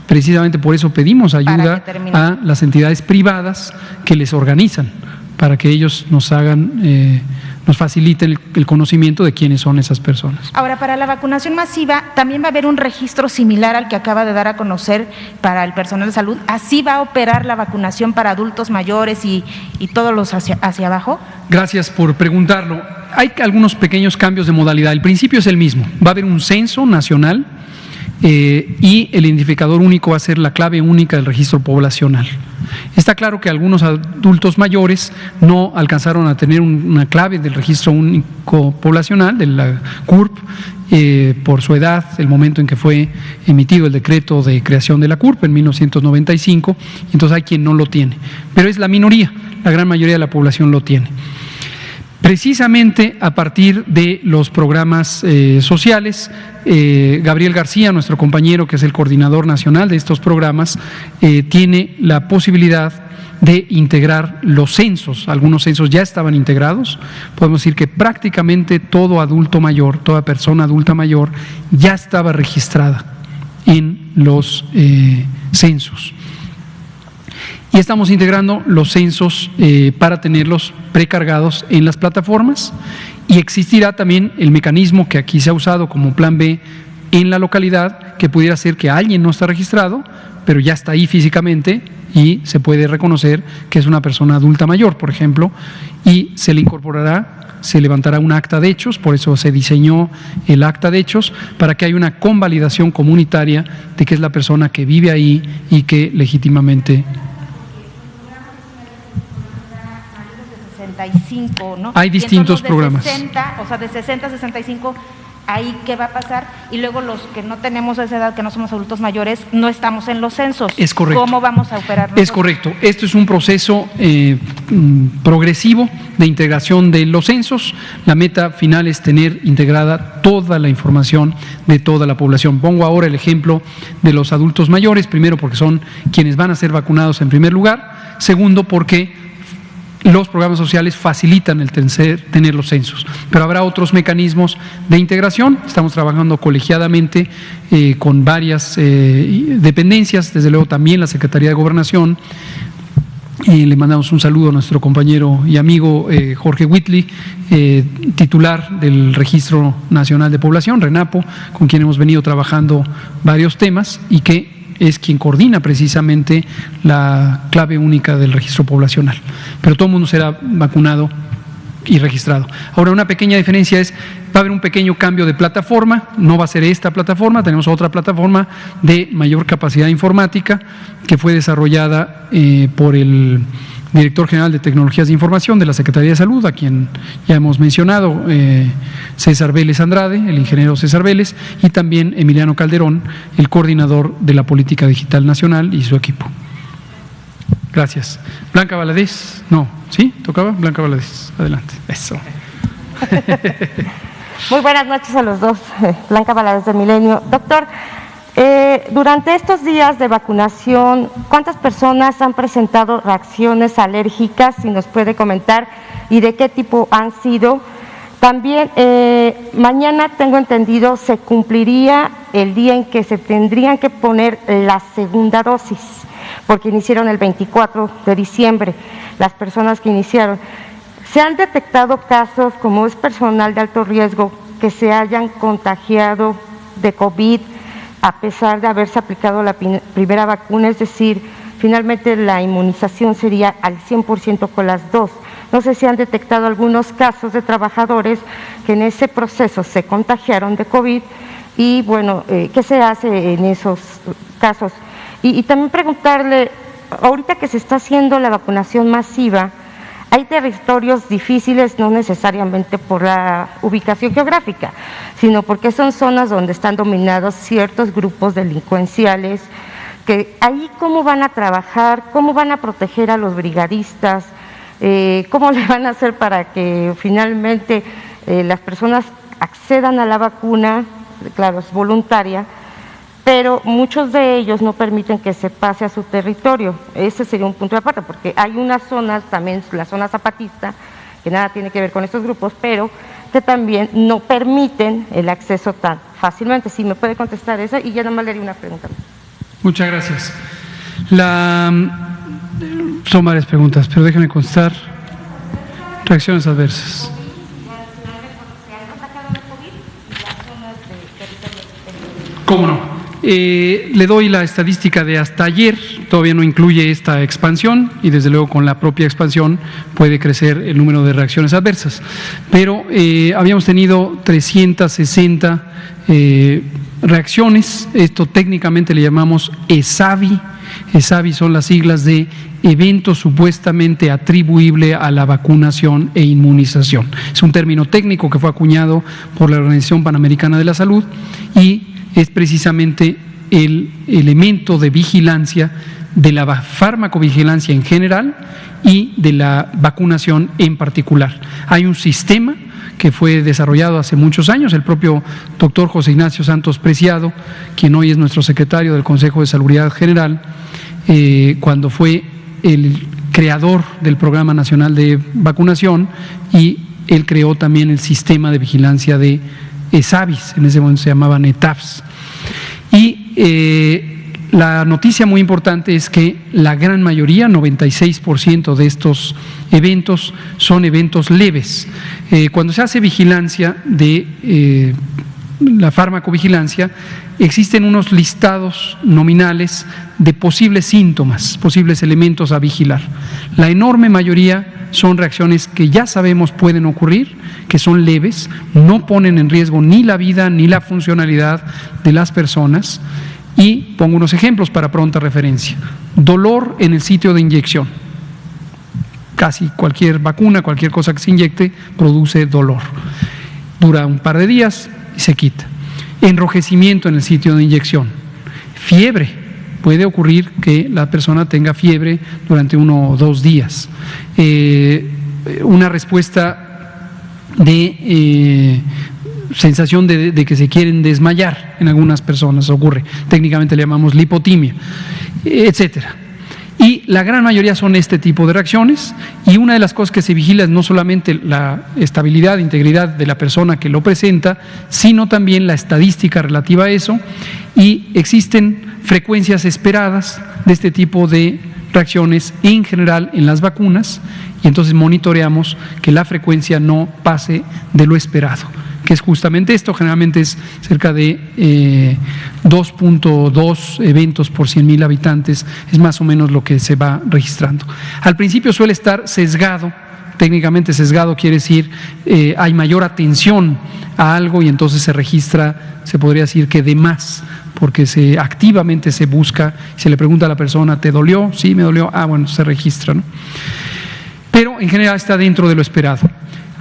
Precisamente por eso pedimos ayuda a las entidades privadas que les organizan, para que ellos nos hagan, nos faciliten el conocimiento de quiénes son esas personas. Ahora, para la vacunación masiva, también va a haber un registro similar al que acaba de dar a conocer para el personal de salud. ¿Así va a operar la vacunación para adultos mayores y todos los hacia abajo? Gracias por preguntarlo. Hay algunos pequeños cambios de modalidad. El principio es el mismo. Va a haber un censo nacional y el identificador único va a ser la clave única del registro poblacional. Está claro que algunos adultos mayores no alcanzaron a tener una clave del registro único poblacional, de la CURP, por su edad, el momento en que fue emitido el decreto de creación de la CURP en 1995, entonces hay quien no lo tiene. Pero es la minoría, la gran mayoría de la población lo tiene. Precisamente a partir de los programas sociales, Gabriel García, nuestro compañero que es el coordinador nacional de estos programas, tiene la posibilidad de integrar los censos. Algunos censos ya estaban integrados. Podemos decir que prácticamente todo adulto mayor, toda persona adulta mayor ya estaba registrada en los censos. Y estamos integrando los censos para tenerlos precargados en las plataformas, y existirá también el mecanismo que aquí se ha usado como plan B en la localidad, que pudiera ser que alguien no está registrado, pero ya está ahí físicamente y se puede reconocer que es una persona adulta mayor, por ejemplo, y se le incorporará, se levantará un acta de hechos. Por eso se diseñó el acta de hechos, para que haya una convalidación comunitaria de que es la persona que vive ahí y que legítimamente... ¿no? Hay distintos programas. 60, o sea, de 60 a 65, ahí qué va a pasar, y luego los que no tenemos esa edad, que no somos adultos mayores, no estamos en los censos. Es correcto. ¿Cómo vamos a operar nosotros? Es correcto. Esto es un proceso progresivo de integración de los censos. La meta final es tener integrada toda la información de toda la población. Pongo ahora el ejemplo de los adultos mayores, primero porque son quienes van a ser vacunados en primer lugar, segundo porque los programas sociales facilitan el tener los censos, pero habrá otros mecanismos de integración. Estamos trabajando colegiadamente con varias dependencias, desde luego también la Secretaría de Gobernación. Le mandamos un saludo a nuestro compañero y amigo Jorge Whitley, titular del Registro Nacional de Población, RENAPO, con quien hemos venido trabajando varios temas y que es quien coordina precisamente la clave única del registro poblacional. Pero todo el mundo será vacunado y registrado. Ahora, una pequeña diferencia es, va a haber un pequeño cambio de plataforma. No va a ser esta plataforma, tenemos otra plataforma de mayor capacidad informática que fue desarrollada por el Director General de Tecnologías de Información de la Secretaría de Salud, a quien ya hemos mencionado, César Vélez Andrade, el ingeniero César Vélez, y también Emiliano Calderón, el coordinador de la Política Digital Nacional, y su equipo. Gracias. Blanca Valadez, no, ¿sí? ¿Tocaba? Blanca Valadez, adelante. Eso. Muy buenas noches a los dos. Blanca Valadez de Milenio. Doctor, Durante estos días de vacunación, ¿cuántas personas han presentado reacciones alérgicas? Si nos puede comentar, y de qué tipo han sido. También, mañana tengo entendido, se cumpliría el día en que se tendrían que poner la segunda dosis, porque iniciaron el 24 de diciembre, las personas que iniciaron. ¿Se han detectado casos, como es personal de alto riesgo, que se hayan contagiado de COVID a pesar de haberse aplicado la primera vacuna? Es decir, finalmente la inmunización sería al 100% con las dos. No sé si han detectado algunos casos de trabajadores que en ese proceso se contagiaron de COVID y, bueno, ¿qué se hace en esos casos? Y también preguntarle, ahorita que se está haciendo la vacunación masiva, hay territorios difíciles, no necesariamente por la ubicación geográfica, sino porque son zonas donde están dominados ciertos grupos delincuenciales, que ahí cómo van a trabajar, cómo van a proteger a los brigadistas, cómo le van a hacer para que finalmente las personas accedan a la vacuna. Claro, es voluntaria, pero muchos de ellos no permiten que se pase a su territorio. Ese sería un punto de aparte, porque hay unas zonas, también la zona zapatista, que nada tiene que ver con estos grupos, pero que también no permiten el acceso tan fácilmente. Si me puede contestar eso, y ya nada más le haría una pregunta. Muchas gracias. Son varias preguntas, pero déjenme contestar. Reacciones adversas. ¿Cómo no? Le doy la estadística de hasta ayer, todavía no incluye esta expansión y desde luego con la propia expansión puede crecer el número de reacciones adversas. Pero habíamos tenido 360 reacciones, esto técnicamente le llamamos ESAVI. ESAVI son las siglas de evento supuestamente atribuible a la vacunación e inmunización. Es un término técnico que fue acuñado por la Organización Panamericana de la Salud y es precisamente el elemento de vigilancia de la farmacovigilancia en general y de la vacunación en particular. Hay un sistema que fue desarrollado hace muchos años, el propio doctor José Ignacio Santos Preciado, quien hoy es nuestro secretario del Consejo de Salubridad General, cuando fue el creador del Programa Nacional de Vacunación, y él creó también el sistema de vigilancia de ESAVIS, en ese momento se llamaban ETAFs. Y la noticia muy importante es que la gran mayoría, 96% de estos eventos son eventos leves. Cuando se hace vigilancia de la farmacovigilancia, existen unos listados nominales de posibles síntomas, posibles elementos a vigilar. La enorme mayoría son reacciones que ya sabemos pueden ocurrir, que son leves, no ponen en riesgo ni la vida ni la funcionalidad de las personas. Y pongo unos ejemplos para pronta referencia. Dolor en el sitio de inyección. Casi cualquier vacuna, cualquier cosa que se inyecte, produce dolor. Dura un par de días y se quita. Enrojecimiento en el sitio de inyección. Fiebre. Puede ocurrir que la persona tenga fiebre durante 1 o 2 días. Una respuesta de sensación de que se quieren desmayar en algunas personas ocurre. Técnicamente le llamamos lipotimia, etcétera. Y la gran mayoría son este tipo de reacciones, y una de las cosas que se vigila es no solamente la estabilidad, integridad de la persona que lo presenta, sino también la estadística relativa a eso, y existen frecuencias esperadas de este tipo de reacciones en general en las vacunas, y entonces monitoreamos que la frecuencia no pase de lo esperado, que es justamente esto. Generalmente es cerca de 2.2 eventos por 100.000 habitantes, es más o menos lo que se va registrando. Al principio suele estar sesgado, técnicamente sesgado quiere decir hay mayor atención a algo y entonces se registra, se podría decir que de más, porque activamente se busca, se le pregunta a la persona, ¿te dolió? Sí, me dolió. Ah, bueno, se registra, ¿no? Pero en general está dentro de lo esperado.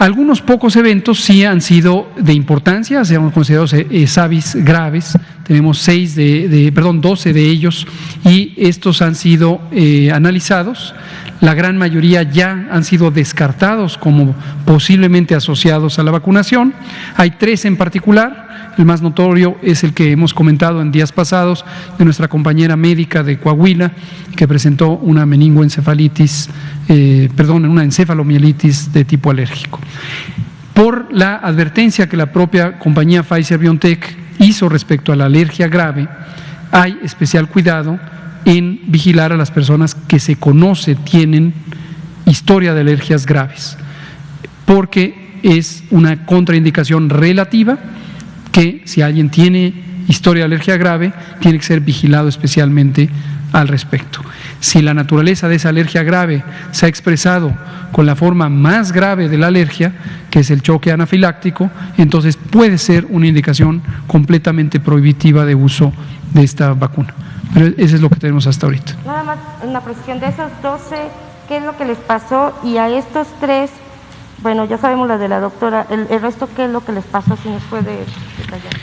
Algunos pocos eventos sí han sido de importancia, se han considerado SAVIs graves, tenemos 12 de ellos y estos han sido analizados. La gran mayoría ya han sido descartados como posiblemente asociados a la vacunación. Hay 3 en particular. El más notorio es el que hemos comentado en días pasados de nuestra compañera médica de Coahuila, que presentó una meningoencefalitis, una encefalomielitis de tipo alérgico. Por la advertencia que la propia compañía Pfizer-BioNTech hizo respecto a la alergia grave, hay especial cuidado en vigilar a las personas que se conoce tienen historia de alergias graves, porque es una contraindicación relativa que si alguien tiene historia de alergia grave, tiene que ser vigilado especialmente al respecto. Si la naturaleza de esa alergia grave se ha expresado con la forma más grave de la alergia, que es el choque anafiláctico, entonces puede ser una indicación completamente prohibitiva de uso de esta vacuna. Pero eso es lo que tenemos hasta ahorita. Nada más una precisión de esos 12, ¿qué es lo que les pasó? Y a estos 3, bueno, ya sabemos la de la doctora, el resto, ¿qué es lo que les pasó? Si nos puede detallar.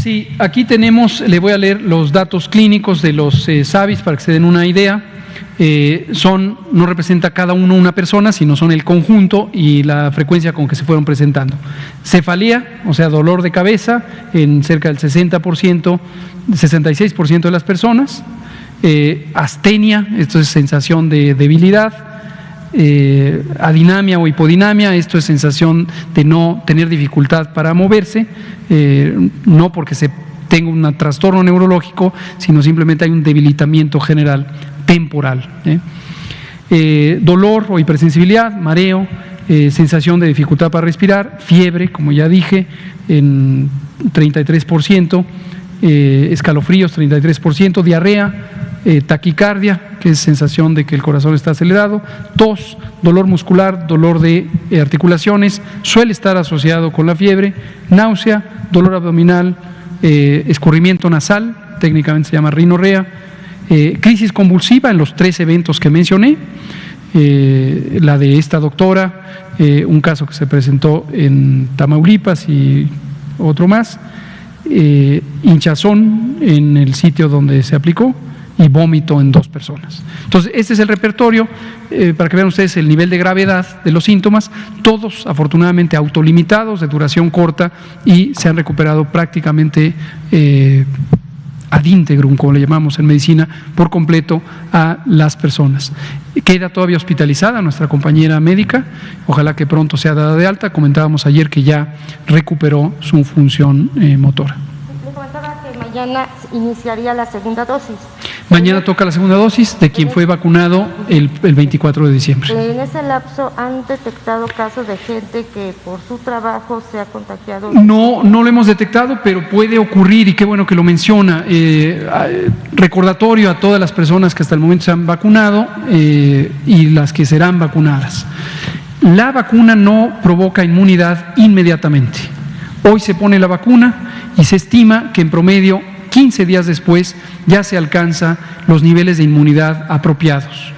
Sí, aquí tenemos, le voy a leer los datos clínicos de los SAVIs para que se den una idea. No representa cada uno una persona, sino son el conjunto y la frecuencia con que se fueron presentando. Cefalea, o sea, dolor de cabeza en cerca del 60%, 66% de las personas. Astenia, esto es sensación de debilidad. Adinamia o hipodinamia, esto es sensación de no tener dificultad para moverse, no porque se tenga un trastorno neurológico, sino simplemente hay un debilitamiento general temporal. Dolor o hipersensibilidad, mareo, sensación de dificultad para respirar, fiebre, como ya dije, en 33%, escalofríos 33%, diarrea, taquicardia, que es sensación de que el corazón está acelerado, tos, dolor muscular, dolor de articulaciones, suele estar asociado con la fiebre, náusea, dolor abdominal, escurrimiento nasal, técnicamente se llama rinorrea, crisis convulsiva en los 3 eventos que mencioné, la de esta doctora, un caso que se presentó en Tamaulipas y otro más, hinchazón en el sitio donde se aplicó y vómito en 2 personas. Entonces, este es el repertorio, para que vean ustedes el nivel de gravedad de los síntomas, todos afortunadamente autolimitados, de duración corta, y se han recuperado prácticamente ad integrum, como le llamamos en medicina, por completo a las personas. Queda todavía hospitalizada nuestra compañera médica, ojalá que pronto sea dada de alta. Comentábamos ayer que ya recuperó su función motora. Le comentaba que mañana iniciaría la segunda dosis. Mañana toca la segunda dosis de quien fue vacunado el 24 de diciembre. ¿En ese lapso han detectado casos de gente que por su trabajo se ha contagiado? No lo hemos detectado, pero puede ocurrir, y qué bueno que lo menciona. Recordatorio a todas las personas que hasta el momento se han vacunado y las que serán vacunadas. La vacuna no provoca inmunidad inmediatamente. Hoy se pone la vacuna y se estima que en promedio 15 días después ya se alcanza los niveles de inmunidad apropiados.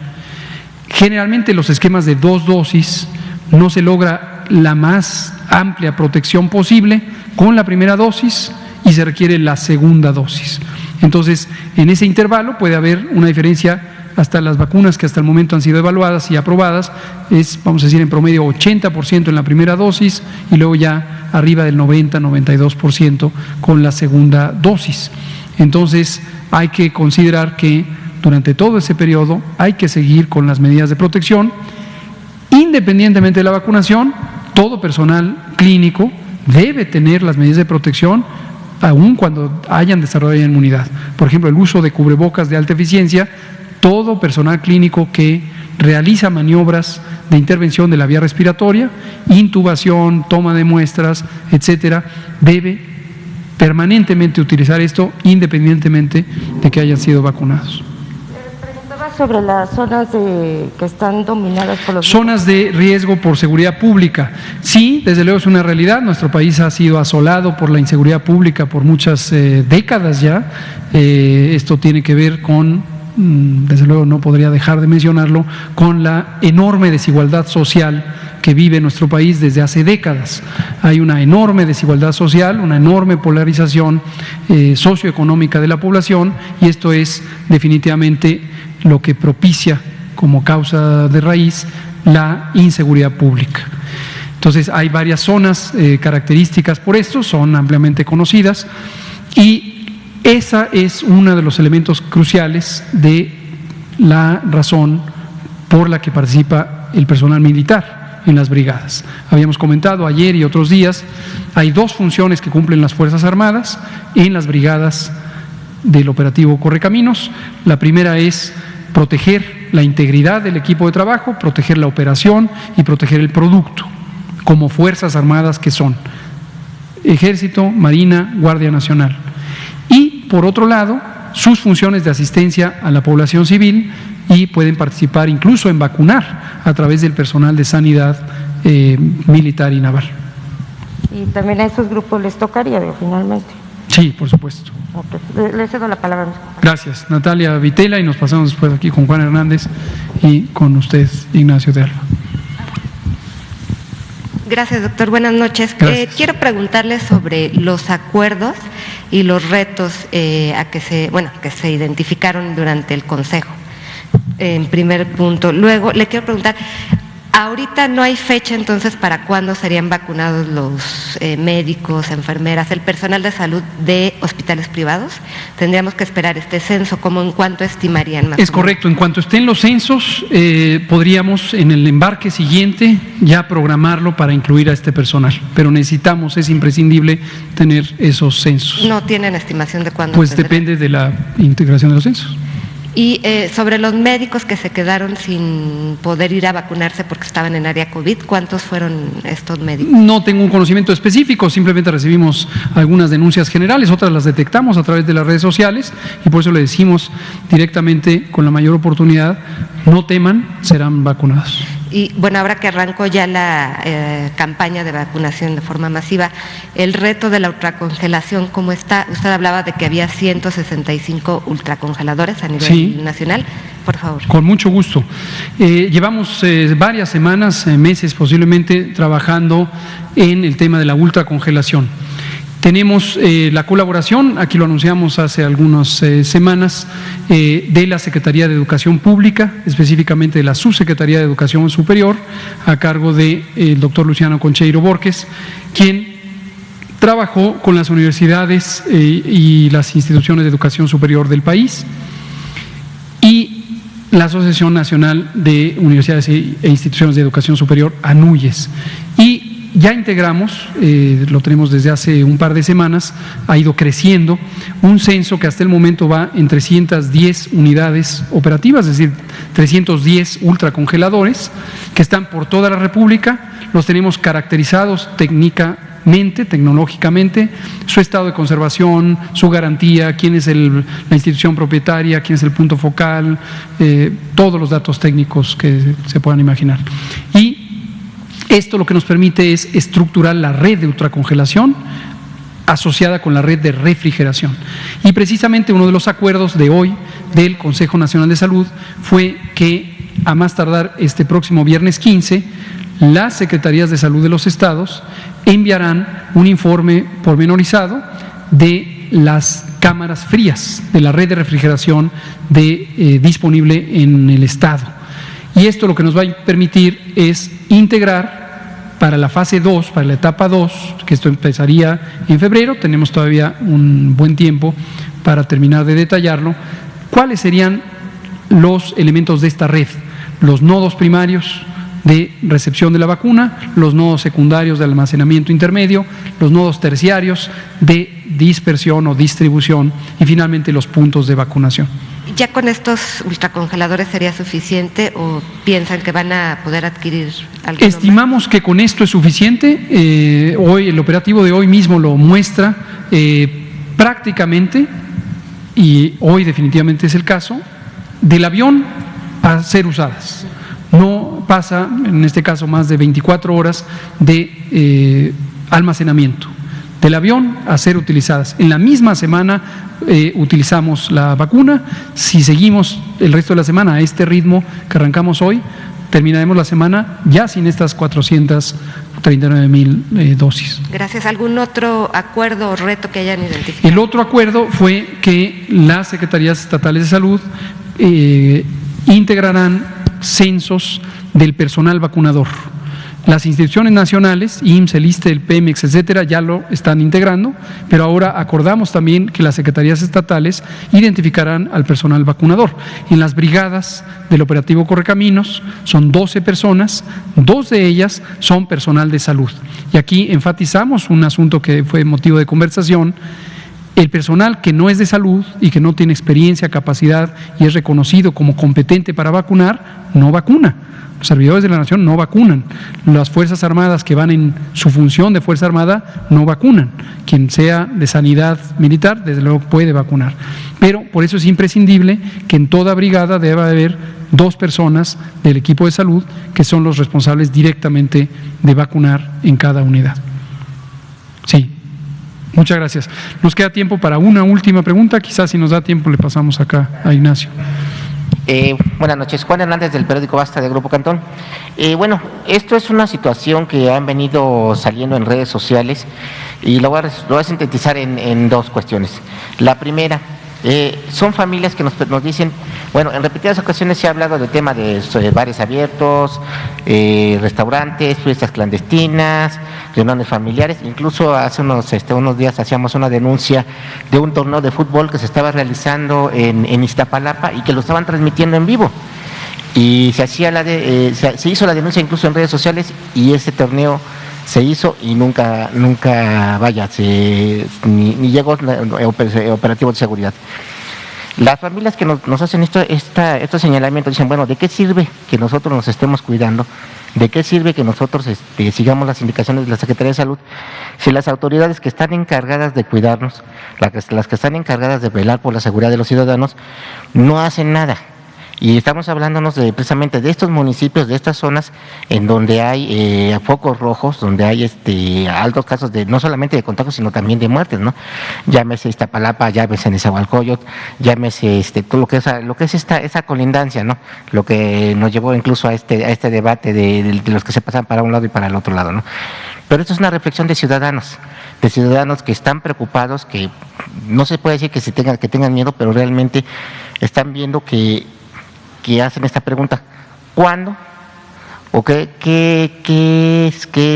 Generalmente los esquemas de 2 dosis no se logra la más amplia protección posible con la primera dosis y se requiere la segunda dosis. Entonces, en ese intervalo puede haber una diferencia. Hasta las vacunas que hasta el momento han sido evaluadas y aprobadas es, vamos a decir, en promedio 80% en la primera dosis y luego ya arriba del 90-92% con la segunda dosis. Entonces hay que considerar que durante todo ese periodo hay que seguir con las medidas de protección. Independientemente de la vacunación, todo personal clínico debe tener las medidas de protección aun cuando hayan desarrollado inmunidad. Por ejemplo, el uso de cubrebocas de alta eficiencia. Todo personal clínico que realiza maniobras de intervención de la vía respiratoria, intubación, toma de muestras, etcétera, debe permanentemente utilizar esto independientemente de que hayan sido vacunados. Preguntaba sobre las zonas que están dominadas por los... Zonas de riesgo por seguridad pública. Sí, desde luego es una realidad. Nuestro país ha sido asolado por la inseguridad pública por muchas décadas ya. Esto tiene que ver con desde luego no podría dejar de mencionarlo, con la enorme desigualdad social que vive nuestro país desde hace décadas. Hay una enorme desigualdad social, una enorme polarización socioeconómica de la población, y esto es definitivamente lo que propicia como causa de raíz la inseguridad pública. Entonces hay varias zonas características por esto, son ampliamente conocidas, y esa es uno de los elementos cruciales de la razón por la que participa el personal militar en las brigadas. Habíamos comentado ayer y otros días, hay dos funciones que cumplen las Fuerzas Armadas en las brigadas del operativo Correcaminos. La primera es proteger la integridad del equipo de trabajo, proteger la operación y proteger el producto, como Fuerzas Armadas que son Ejército, Marina, Guardia Nacional. Y por otro lado, sus funciones de asistencia a la población civil, y pueden participar incluso en vacunar a través del personal de sanidad militar y naval. Y también a esos grupos les tocaría, finalmente. Sí, por supuesto. Okay. Le cedo la palabra. Gracias, Natalia Vitela, y nos pasamos después aquí con Juan Hernández y con usted, Ignacio de Alba. Gracias, doctor. Buenas noches. Quiero preguntarle sobre los acuerdos y los retos que se identificaron durante el Consejo. En primer punto. Luego, le quiero preguntar, ahorita no hay fecha entonces para cuándo serían vacunados los médicos, enfermeras, el personal de salud de hospitales privados. Tendríamos que esperar este censo. ¿Cómo, en cuánto estimarían más? Es correcto. En cuanto estén los censos, podríamos en el embarque siguiente ya programarlo para incluir a este personal. Pero necesitamos, es imprescindible tener esos censos. ¿No tienen estimación de cuándo? Pues depende de la integración de los censos. Y sobre los médicos que se quedaron sin poder ir a vacunarse porque estaban en área COVID, ¿cuántos fueron estos médicos? No tengo un conocimiento específico, simplemente recibimos algunas denuncias generales, otras las detectamos a través de las redes sociales, y por eso le decimos directamente con la mayor oportunidad, no teman, serán vacunados. Y bueno, ahora que arrancó ya la campaña de vacunación de forma masiva, el reto de la ultracongelación, ¿cómo está? Usted hablaba de que había 165 ultracongeladores a nivel nacional. Por favor. Con mucho gusto. Llevamos varias semanas, meses posiblemente, trabajando en el tema de la ultracongelación. Tenemos la colaboración, aquí lo anunciamos hace algunas semanas, de la Secretaría de Educación Pública, específicamente de la Subsecretaría de Educación Superior, a cargo del doctor Luciano Concheiro Borges, quien trabajó con las universidades y las instituciones de educación superior del país, y la Asociación Nacional de Universidades e Instituciones de Educación Superior, ANUYES. Y ya integramos, lo tenemos desde hace un par de semanas, ha ido creciendo, un censo que hasta el momento va en 310 unidades operativas, es decir, 310 ultracongeladores que están por toda la República. Los tenemos caracterizados tecnológicamente, su estado de conservación, su garantía, quién es la institución propietaria, quién es el punto focal, todos los datos técnicos que se puedan imaginar. Y esto lo que nos permite es estructurar la red de ultracongelación asociada con la red de refrigeración. Y precisamente uno de los acuerdos de hoy del Consejo Nacional de Salud fue que a más tardar este próximo viernes 15, las Secretarías de Salud de los estados enviarán un informe pormenorizado de las cámaras frías, de la red de refrigeración disponible en el estado. Y esto lo que nos va a permitir es integrar para la fase 2, para la etapa 2, que esto empezaría en febrero, tenemos todavía un buen tiempo para terminar de detallarlo, cuáles serían los elementos de esta red, los nodos primarios de recepción de la vacuna, los nodos secundarios de almacenamiento intermedio, los nodos terciarios de dispersión o distribución, y finalmente los puntos de vacunación. ¿Ya con estos ultracongeladores sería suficiente o piensan que van a poder adquirir algo? Estimamos que con esto es suficiente. Hoy, el operativo de hoy mismo lo muestra prácticamente, y hoy definitivamente es el caso, del avión a ser usadas. No pasa, en este caso, más de 24 horas de almacenamiento. del avión a ser utilizadas. En la misma semana utilizamos la vacuna. Si seguimos el resto de la semana a este ritmo que arrancamos hoy, terminaremos la semana ya sin estas 439,000 dosis. Gracias. ¿Algún otro acuerdo o reto que hayan identificado? El otro acuerdo fue que las secretarías estatales de salud integrarán censos del personal vacunador. Las instituciones nacionales, IMSS, el ISSSTE, el Pemex, etcétera, ya lo están integrando, pero ahora acordamos también que las secretarías estatales identificarán al personal vacunador. En las brigadas del operativo Correcaminos son 12 personas, 2 de ellas son personal de salud. Y aquí enfatizamos un asunto que fue motivo de conversación: el personal que no es de salud y que no tiene experiencia, capacidad y es reconocido como competente para vacunar, no vacuna. Los servidores de la Nación no vacunan. Las Fuerzas Armadas que van en su función de Fuerza Armada no vacunan. Quien sea de sanidad militar, desde luego puede vacunar. Pero por eso es imprescindible que en toda brigada deba haber 2 personas del equipo de salud que son los responsables directamente de vacunar en cada unidad. Sí. Muchas gracias. Nos queda tiempo para una última pregunta. Quizás si nos da tiempo le pasamos acá a Ignacio. Buenas noches, Juan Hernández del periódico Basta de Grupo Cantón. Bueno, esto es una situación que han venido saliendo en redes sociales y lo voy a sintetizar en 2 cuestiones. La primera, son familias que nos dicen, bueno, en repetidas ocasiones se ha hablado del tema de bares abiertos, restaurantes, fiestas clandestinas, reuniones familiares. Incluso hace unos días hacíamos una denuncia de un torneo de fútbol que se estaba realizando en Iztapalapa y que lo estaban transmitiendo en vivo. Y se hizo la denuncia incluso en redes sociales y ese torneo se hizo y nunca ni llegó operativo de seguridad. Las familias que nos hacen estos señalamientos dicen, bueno, ¿de qué sirve que nosotros nos estemos cuidando? ¿De qué sirve que nosotros sigamos las indicaciones de la Secretaría de Salud si las autoridades que están encargadas de cuidarnos, las que están encargadas de velar por la seguridad de los ciudadanos, no hacen nada? Y estamos hablándonos precisamente de estos municipios, de estas zonas en donde hay focos rojos, donde hay altos casos no solamente de contagios, sino también de muertes, ¿no? Llámese Iztapalapa, llámese Nezahualcóyotl, llámese todo lo que es esa colindancia, ¿no? Lo que nos llevó incluso a este debate de los que se pasan para un lado y para el otro lado, ¿no? Pero esto es una reflexión de ciudadanos que están preocupados, que no se puede decir que tengan miedo, pero realmente están viendo que hacen esta pregunta: ¿cuándo o qué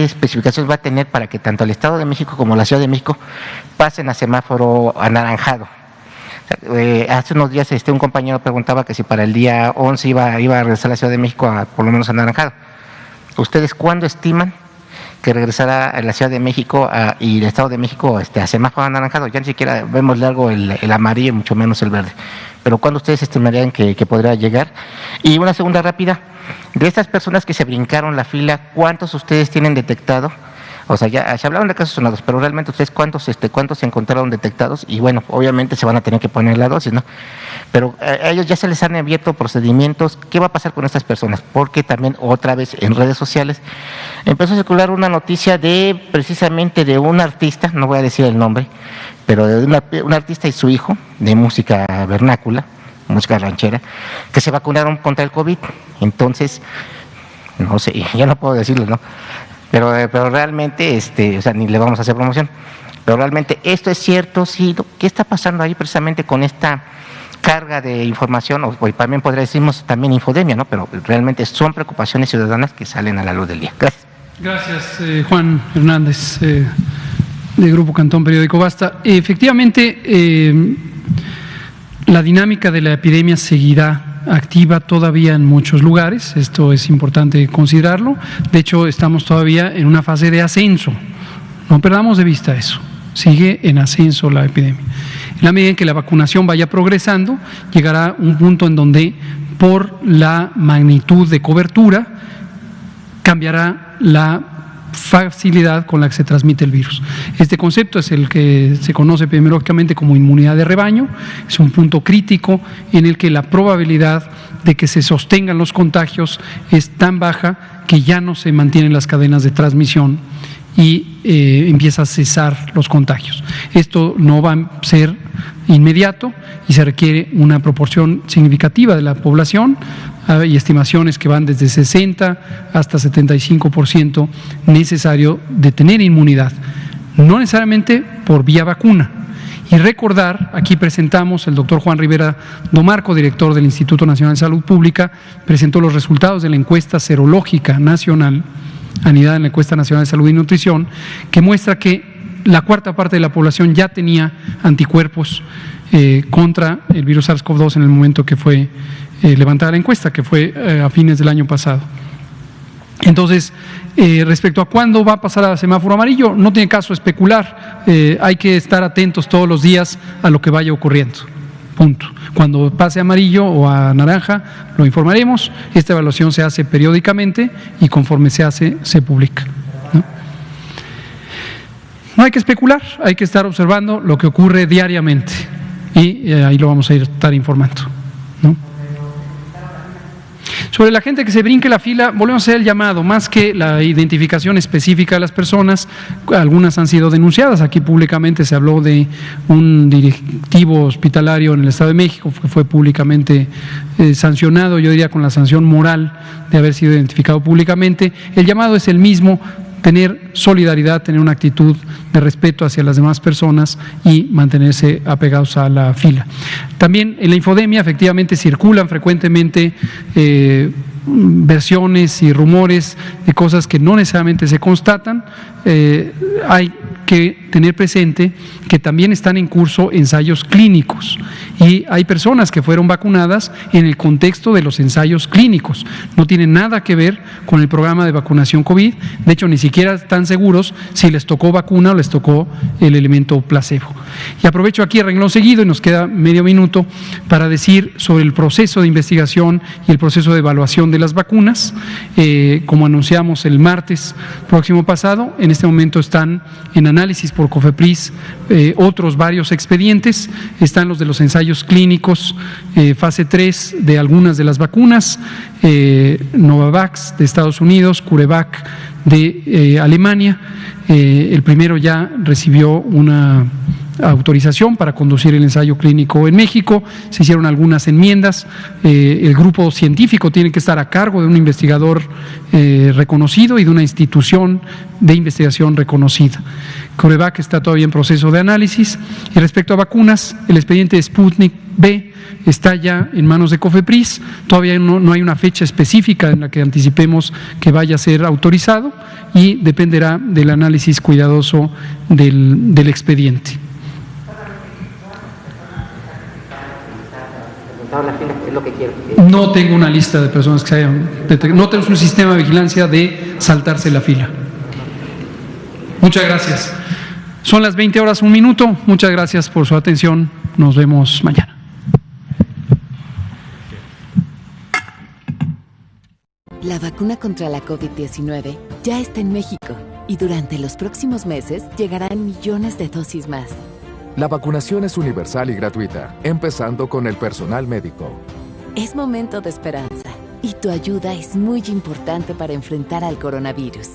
especificaciones va a tener para que tanto el Estado de México como la Ciudad de México pasen a semáforo anaranjado? Hace unos días un compañero preguntaba que si para el día 11 iba a regresar a la Ciudad de México por lo menos anaranjado. ¿Ustedes cuándo estiman que regresará a la Ciudad de México y el Estado de México a semáforo anaranjado? Ya ni siquiera vemos largo el amarillo, mucho menos el verde. Pero ¿cuándo ustedes estimarían que podrá llegar? Y una segunda rápida: de estas personas que se brincaron la fila, ¿cuántos ustedes tienen detectado? O sea, ya se hablaron de casos sonados, pero realmente ustedes cuántos se encontraron detectados. Y bueno, obviamente se van a tener que poner la dosis, ¿no? Pero a ellos ya se les han abierto procedimientos. ¿Qué va a pasar con estas personas? Porque también otra vez en redes sociales empezó a circular una noticia precisamente de un artista, no voy a decir el nombre, pero de un artista y su hijo de música vernácula, música ranchera, que se vacunaron contra el COVID. Entonces, no sé, ya no puedo decirlo, ¿no? Pero realmente, o sea, ni le vamos a hacer promoción. Pero realmente esto es cierto, sí. ¿Qué está pasando ahí precisamente con esta carga de información? O también podría decirnos también infodemia, ¿no? Pero realmente son preocupaciones ciudadanas que salen a la luz del día. Gracias. Gracias, Juan Hernández, de Grupo Cantón, periódico Basta. Efectivamente, la dinámica de la epidemia seguirá activa todavía en muchos lugares. Esto es importante considerarlo. De hecho, estamos todavía en una fase de ascenso. No perdamos de vista eso. Sigue en ascenso la epidemia. En la medida en que la vacunación vaya progresando, llegará un punto en donde, por la magnitud de cobertura, cambiará la facilidad con la que se transmite el virus. Este concepto es el que se conoce epidemiológicamente como inmunidad de rebaño. Es un punto crítico en el que la probabilidad de que se sostengan los contagios es tan baja que ya no se mantienen las cadenas de transmisión y empieza a cesar los contagios. Esto no va a ser inmediato y se requiere una proporción significativa de la población. Hay estimaciones que van desde 60 hasta 75% necesario de tener inmunidad, no necesariamente por vía vacuna. Y recordar, aquí presentamos, el doctor Juan Rivera Domarco, director del Instituto Nacional de Salud Pública, presentó los resultados de la encuesta serológica nacional, anidada en la encuesta nacional de salud y nutrición, que muestra que la cuarta parte de la población ya tenía anticuerpos contra el virus SARS-CoV-2 en el momento que fue levantada la encuesta, que fue a fines del año pasado. Entonces, respecto a cuándo va a pasar a semáforo amarillo, no tiene caso especular, hay que estar atentos todos los días a lo que vaya ocurriendo, punto. Cuando pase a amarillo o a naranja, lo informaremos, esta evaluación se hace periódicamente y conforme se hace, se publica. No hay que especular, hay que estar observando lo que ocurre diariamente y ahí lo vamos a estar informando, ¿no? Sobre la gente que se brinque la fila, volvemos a hacer el llamado, más que la identificación específica de las personas, algunas han sido denunciadas. Aquí públicamente se habló de un directivo hospitalario en el Estado de México que fue públicamente sancionado, yo diría con la sanción moral de haber sido identificado públicamente. El llamado es el mismo: tener solidaridad, tener una actitud de respeto hacia las demás personas y mantenerse apegados a la fila. También en la infodemia efectivamente circulan frecuentemente versiones y rumores de cosas que no necesariamente se constatan. Hay que tener presente que también están en curso ensayos clínicos y hay personas que fueron vacunadas en el contexto de los ensayos clínicos. No tienen nada que ver con el programa de vacunación COVID. De hecho, ni siquiera están seguros si les tocó vacuna o les tocó el elemento placebo. Y aprovecho aquí el renglón seguido, y nos queda medio minuto, para decir sobre el proceso de investigación y el proceso de evaluación de las vacunas. Como anunciamos el martes próximo pasado, en este momento están en análisis por COFEPRIS otros varios expedientes. Están los de los ensayos clínicos fase 3 de algunas de las vacunas, Novavax de Estados Unidos, CureVac de Alemania. El primero ya recibió una autorización para conducir el ensayo clínico en México. Se hicieron algunas enmiendas. El grupo científico tiene que estar a cargo de un investigador reconocido y de una institución de investigación reconocida. CureVac está todavía en proceso de análisis. Y respecto a vacunas, el expediente de Sputnik V está ya en manos de COFEPRIS. Todavía no hay una fecha específica en la que anticipemos que vaya a ser autorizado y dependerá del análisis cuidadoso del expediente. No tengo una lista de personas que se hayan detectado. No tenemos un sistema de vigilancia de saltarse la fila. Muchas gracias. Son las 20 horas, 1 minuto. Muchas gracias por su atención. Nos vemos mañana. La vacuna contra la COVID-19 ya está en México y durante los próximos meses llegarán millones de dosis más. La vacunación es universal y gratuita, empezando con el personal médico. Es momento de esperanza y tu ayuda es muy importante para enfrentar al coronavirus.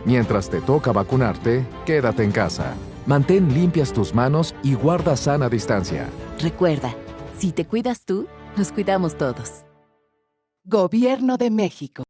Mientras te toca vacunarte, quédate en casa. Mantén limpias tus manos y guarda sana distancia. Recuerda, si te cuidas tú, nos cuidamos todos. Gobierno de México.